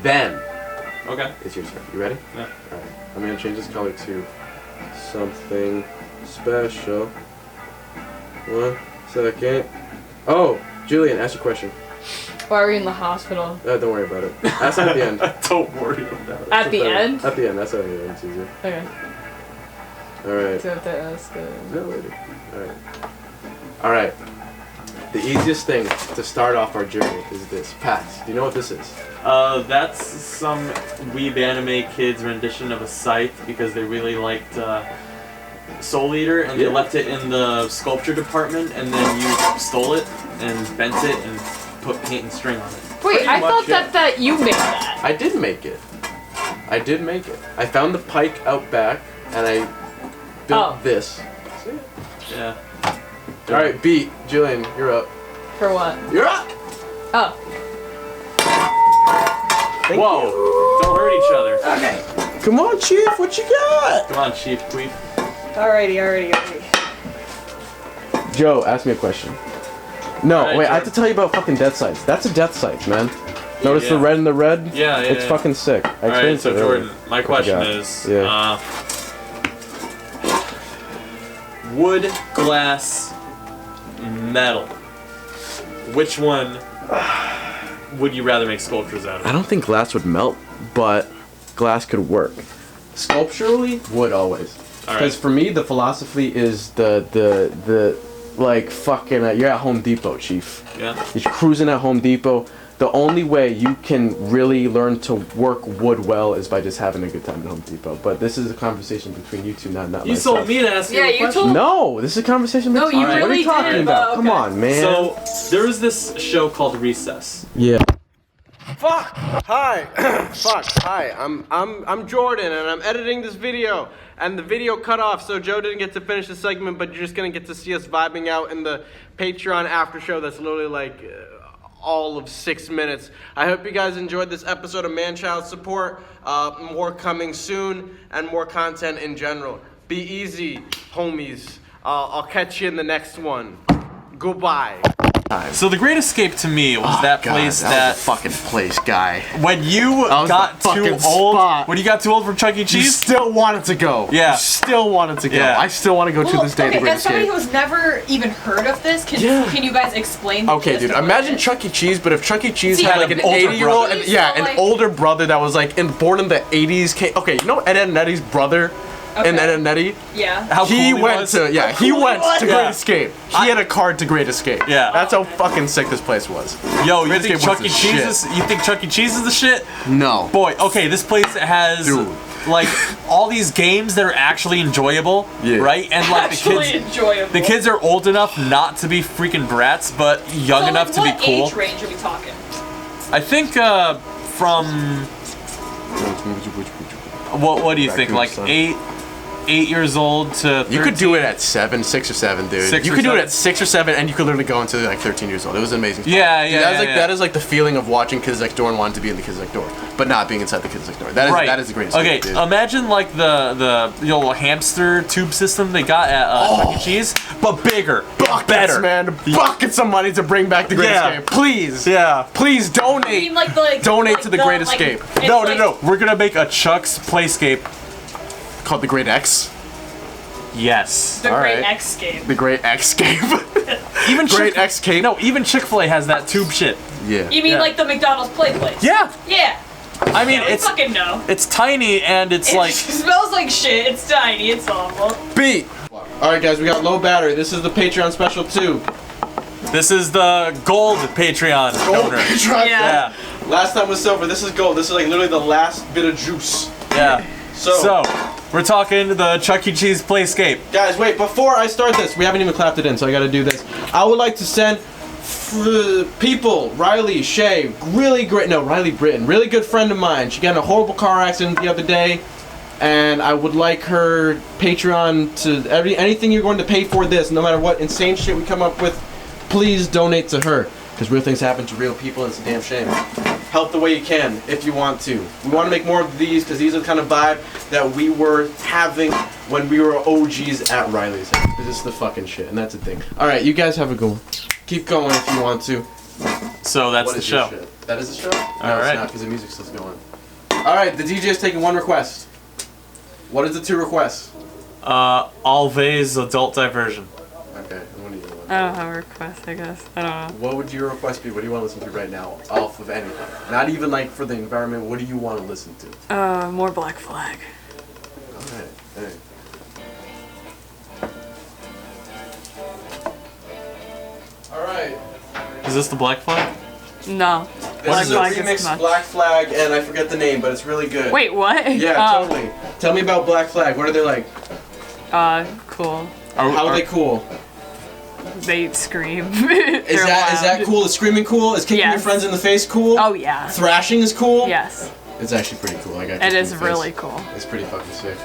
Then Okay. it's your turn. You ready? Yeah. Alright. I'm gonna change this color to something special. 1 second. Oh, Julian, ask your question. Why were you in the hospital? Don't worry about it. Ask it at the end. Don't worry about it. At the end? At the end. That's how it's easier. Okay. Alright. Do you have to ask No, later. Alright. Alright. The easiest thing to start off our journey is this. Pax, do you know what this is? That's some weeb anime kids' rendition of a scythe because they really liked Soul Eater and they left it in the sculpture department and then you stole it and bent it and put paint and string on it. Wait, Pretty I thought much, that you made that. I did make it. I found the pike out back and I built this. Yeah. Alright, beat. Jillian, you're up. For what? You're up! Oh. Whoa! Don't hurt each other. Okay. Come on, Chief. What you got? Come on, Chief Queef. Alrighty. Joe, ask me a question. No, Alright, wait. I have Jordan. to tell you about fucking death sites. That's a death site, man. Notice the Yeah. red and the red? Yeah, It's fucking sick. I Alright, experienced so it earlier. Jordan, my question forgot. is, Yeah. wood, glass, metal. Which one would you rather make sculptures out I of? don't think glass would melt, but glass could work. Sculpturally, wood always. All Because right. for me, the philosophy is the like fucking. You're at Home Depot, Chief. Yeah. You're cruising at Home Depot. The only way you can really learn to work wood well is by just having a good time at Home Depot. But this is a conversation between you two, not You myself. told me to ask you Yeah, a you question. told- No, this is a conversation No, between you What are really you talking did. about? Oh, Come okay. on, man. So there was this show called Recess. Yeah. Fuck! Hi! Fuck! Hi! I'm Jordan and I'm editing this video. And the video cut off, so Joe didn't get to finish the segment, but you're just gonna get to see us vibing out in the Patreon after show that's literally like all of 6 minutes. I hope you guys enjoyed this episode of Manchild Support. More coming soon and more content in general. Be easy, homies. I'll catch you in the next one. Goodbye. So the Great Escape to me was that place that fucking place, guy. when you That was got the too fucking old, spot. when you got too old for Chuck E. You Cheese. still wanted to go. Yeah. You still wanted to go. Yeah. I still want to go to this day. okay, The Great as somebody Escape. who's never even heard of this, can you guys explain? the Okay, gist dude. of what Imagine it is? Chuck E. Cheese, but if Chuck E. Cheese See, had like like an an older 80-year-old, brother. yeah, So, an like- older brother that was like born in the 80s. Okay, you know Ed and Eddie's brother in Okay. Ed and Eddie? Yeah. How cool He went was? to How cool he went was. to Yeah. Great Escape. He had a card to Great Escape. Yeah. That's how fucking sick this place was. Yo, you Great think Escape Chuck was E. the Cheese shit. is? You think Chuck E. Cheese is the shit? No. Boy, okay, this place has Dude. like all these games that are actually enjoyable, Yeah. right? And like Actually enjoyable. the kids are old enough not to be freaking brats, but young So, enough like, to be what cool. age range are we talking? I think from what do you think? Raccoon Like son. 8 years old to 13? You could do it at 6 or 7, dude. 6 you or could do it 7? at 6 or 7, and you could literally go until like 13 years old. It was an amazing. Yeah, Dude, yeah, that is yeah, like yeah. that is like the feeling of watching Kids Next Door and wanting to be in the Kids Next Door, but not being inside the Kids Next Door. Right. That is the greatest. Okay, dude. imagine like the little hamster tube system they got at Chuck E. Cheese, but bigger, buckets, better. man. Buckets of money to bring back the Great Yeah. Escape. Please. Yeah. Please I donate. mean, like Donate like to the Great like, Escape. it's No, like- no, no. We're gonna make a CHUX Playscape. Called the Great X. Yes. The All Great right. Escape. The Great Escape. Even Great Escape. No, even Chick-fil-A has that tube shit. Yeah. You mean Yeah. like the McDonald's play place? Yeah. Yeah. I mean, Yeah, we it's fucking know. it's tiny and it's It like smells like shit. It's tiny. It's awful. Beat. All right, guys, we got low battery. This is the Patreon special too. this is the gold Patreon donor. Yeah. Yeah. Last time was silver. This is gold. This is like literally the last bit of juice. Yeah. So, So, we're talking the Chuck E. Cheese Playscape. guys, wait. Before I start this, we haven't even clapped it in, so I got to do this. I would like to send people, Riley, Shay, really great. No, Riley Britton, really good friend of mine. She got in a horrible car accident the other day, and I would like her Patreon to anything you're going to pay for this, no matter what insane shit we come up with. Please donate to her, because real things happen to real people, and it's a damn shame. Help the way you can if you want to. We want to make more of these because these are the kind of vibe that we were having when we were OGs at Riley's house. This is the fucking shit, and that's the thing. All right, you guys have a good one. Keep going if you want to. So that's What the is your show. shit? That is the show? No, All it's right. not because the music's still going. All right, the DJ is taking one request. What is the 2 requests? Always adult diversion. Okay, and what do you want? I don't have a request, I guess. I don't know. What would your request be? What do you want to listen to right now? Off of anything. Not even like for the environment. What do you want to listen to? More Black Flag. All right. Hey. All right. Is this the Black Flag? No. This is a Flag is remix much. Black Flag, and I forget the name, but it's really good. Wait, what? Yeah, totally. Tell me about Black Flag. What are they like? Cool. How are they cool? They scream. Is that cool? Is screaming cool? Is kicking your Yes. friends in the face cool? Oh yeah. Thrashing is cool? Yes. It's actually pretty cool. I got It kicked in is the face. really cool. It's pretty fucking sick.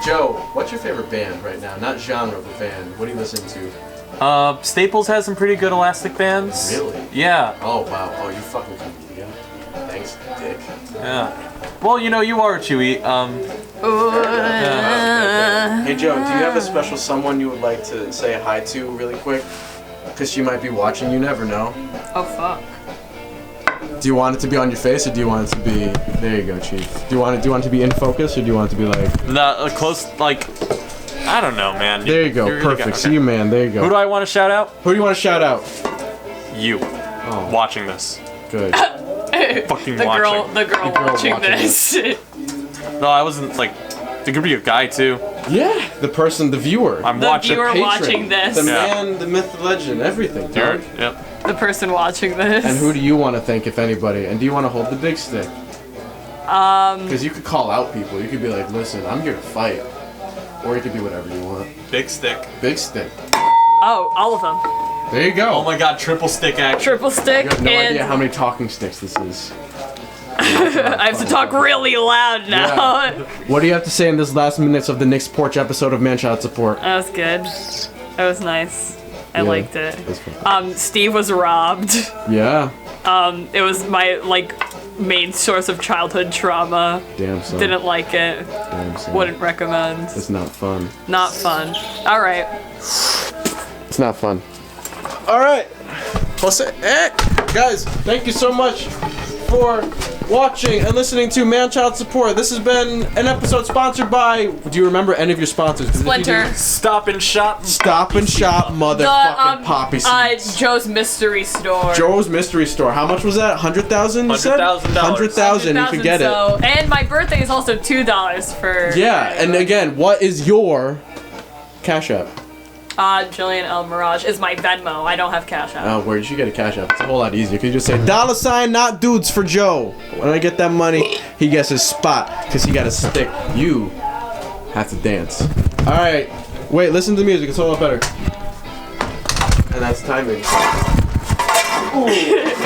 Joe, what's your favorite band right now? Not genre, but band. What do you listen to? Staples has some pretty good elastic bands. Really? Yeah. Oh wow. Oh, you fucking. Yeah. Thanks. nice dick. Yeah. Well, you know, you are Chewy. Hey Joe, do you have a special someone you would like to say hi to really quick? Because she might be watching, you never know. Oh fuck. Do you want it to be on your face or do you want it to be... There you go, Chief. Do you want it to be in focus or do you want it to be like... The close, like, I don't know, man. There you go, really perfect. okay. See you, man. There you go. Who do I want to shout out? Who do you want to shout out? You. Oh, Watching this. good. Fucking The watching. girl watching this. No, I wasn't, like, it could be a guy, too. Yeah, the person, the viewer. I'm The watching. viewer Patron, watching this. The Yeah. man, the myth, the legend, everything, Jared? dude. Yep. The person watching this. And who do you want to thank, if anybody? And do you want to hold the big stick? Because you could call out people. You could be like, listen, I'm here to fight. Or you could do whatever you want. Big stick. Big stick. Oh, all of them. There you go. Oh my god, triple stick action. Triple stick You have no and idea how many talking sticks this is. I have to talk really loud now. Yeah. What do you have to say in this last minutes of the Nick's Porch episode of Manchild Support? That was good. That was nice. I Yeah, liked it. that's fun. Steve was robbed. Yeah. It was my main source of childhood trauma. Damn son. Didn't like it. Damn son. Wouldn't recommend. It's not fun. Not fun. All right. It's not fun. All right. Jose, guys, thank you so much for watching and listening to Manchild Support. This has been an episode sponsored by... Do you remember any of your sponsors? 'Cause if you Splinter. do- Stop and shop. Stop and Shop, motherfucking poppy seeds. Joe's Mystery Store. Joe's Mystery Store. How much was that? 100,000? You said? $100,000. 100,000. You could get it. And my birthday is also $2 for. Yeah, and again, what is your Cash App? Jillian L. Mirage is my Venmo. I don't have Cash App. Oh, where did you get a Cash App? It's a whole lot easier. Could you just say $ not dudes for Joe? When I get that money, he gets his spot because he got a stick. You have to dance. All right, wait. Listen to the music. It's a lot better. And that's timing. Ooh.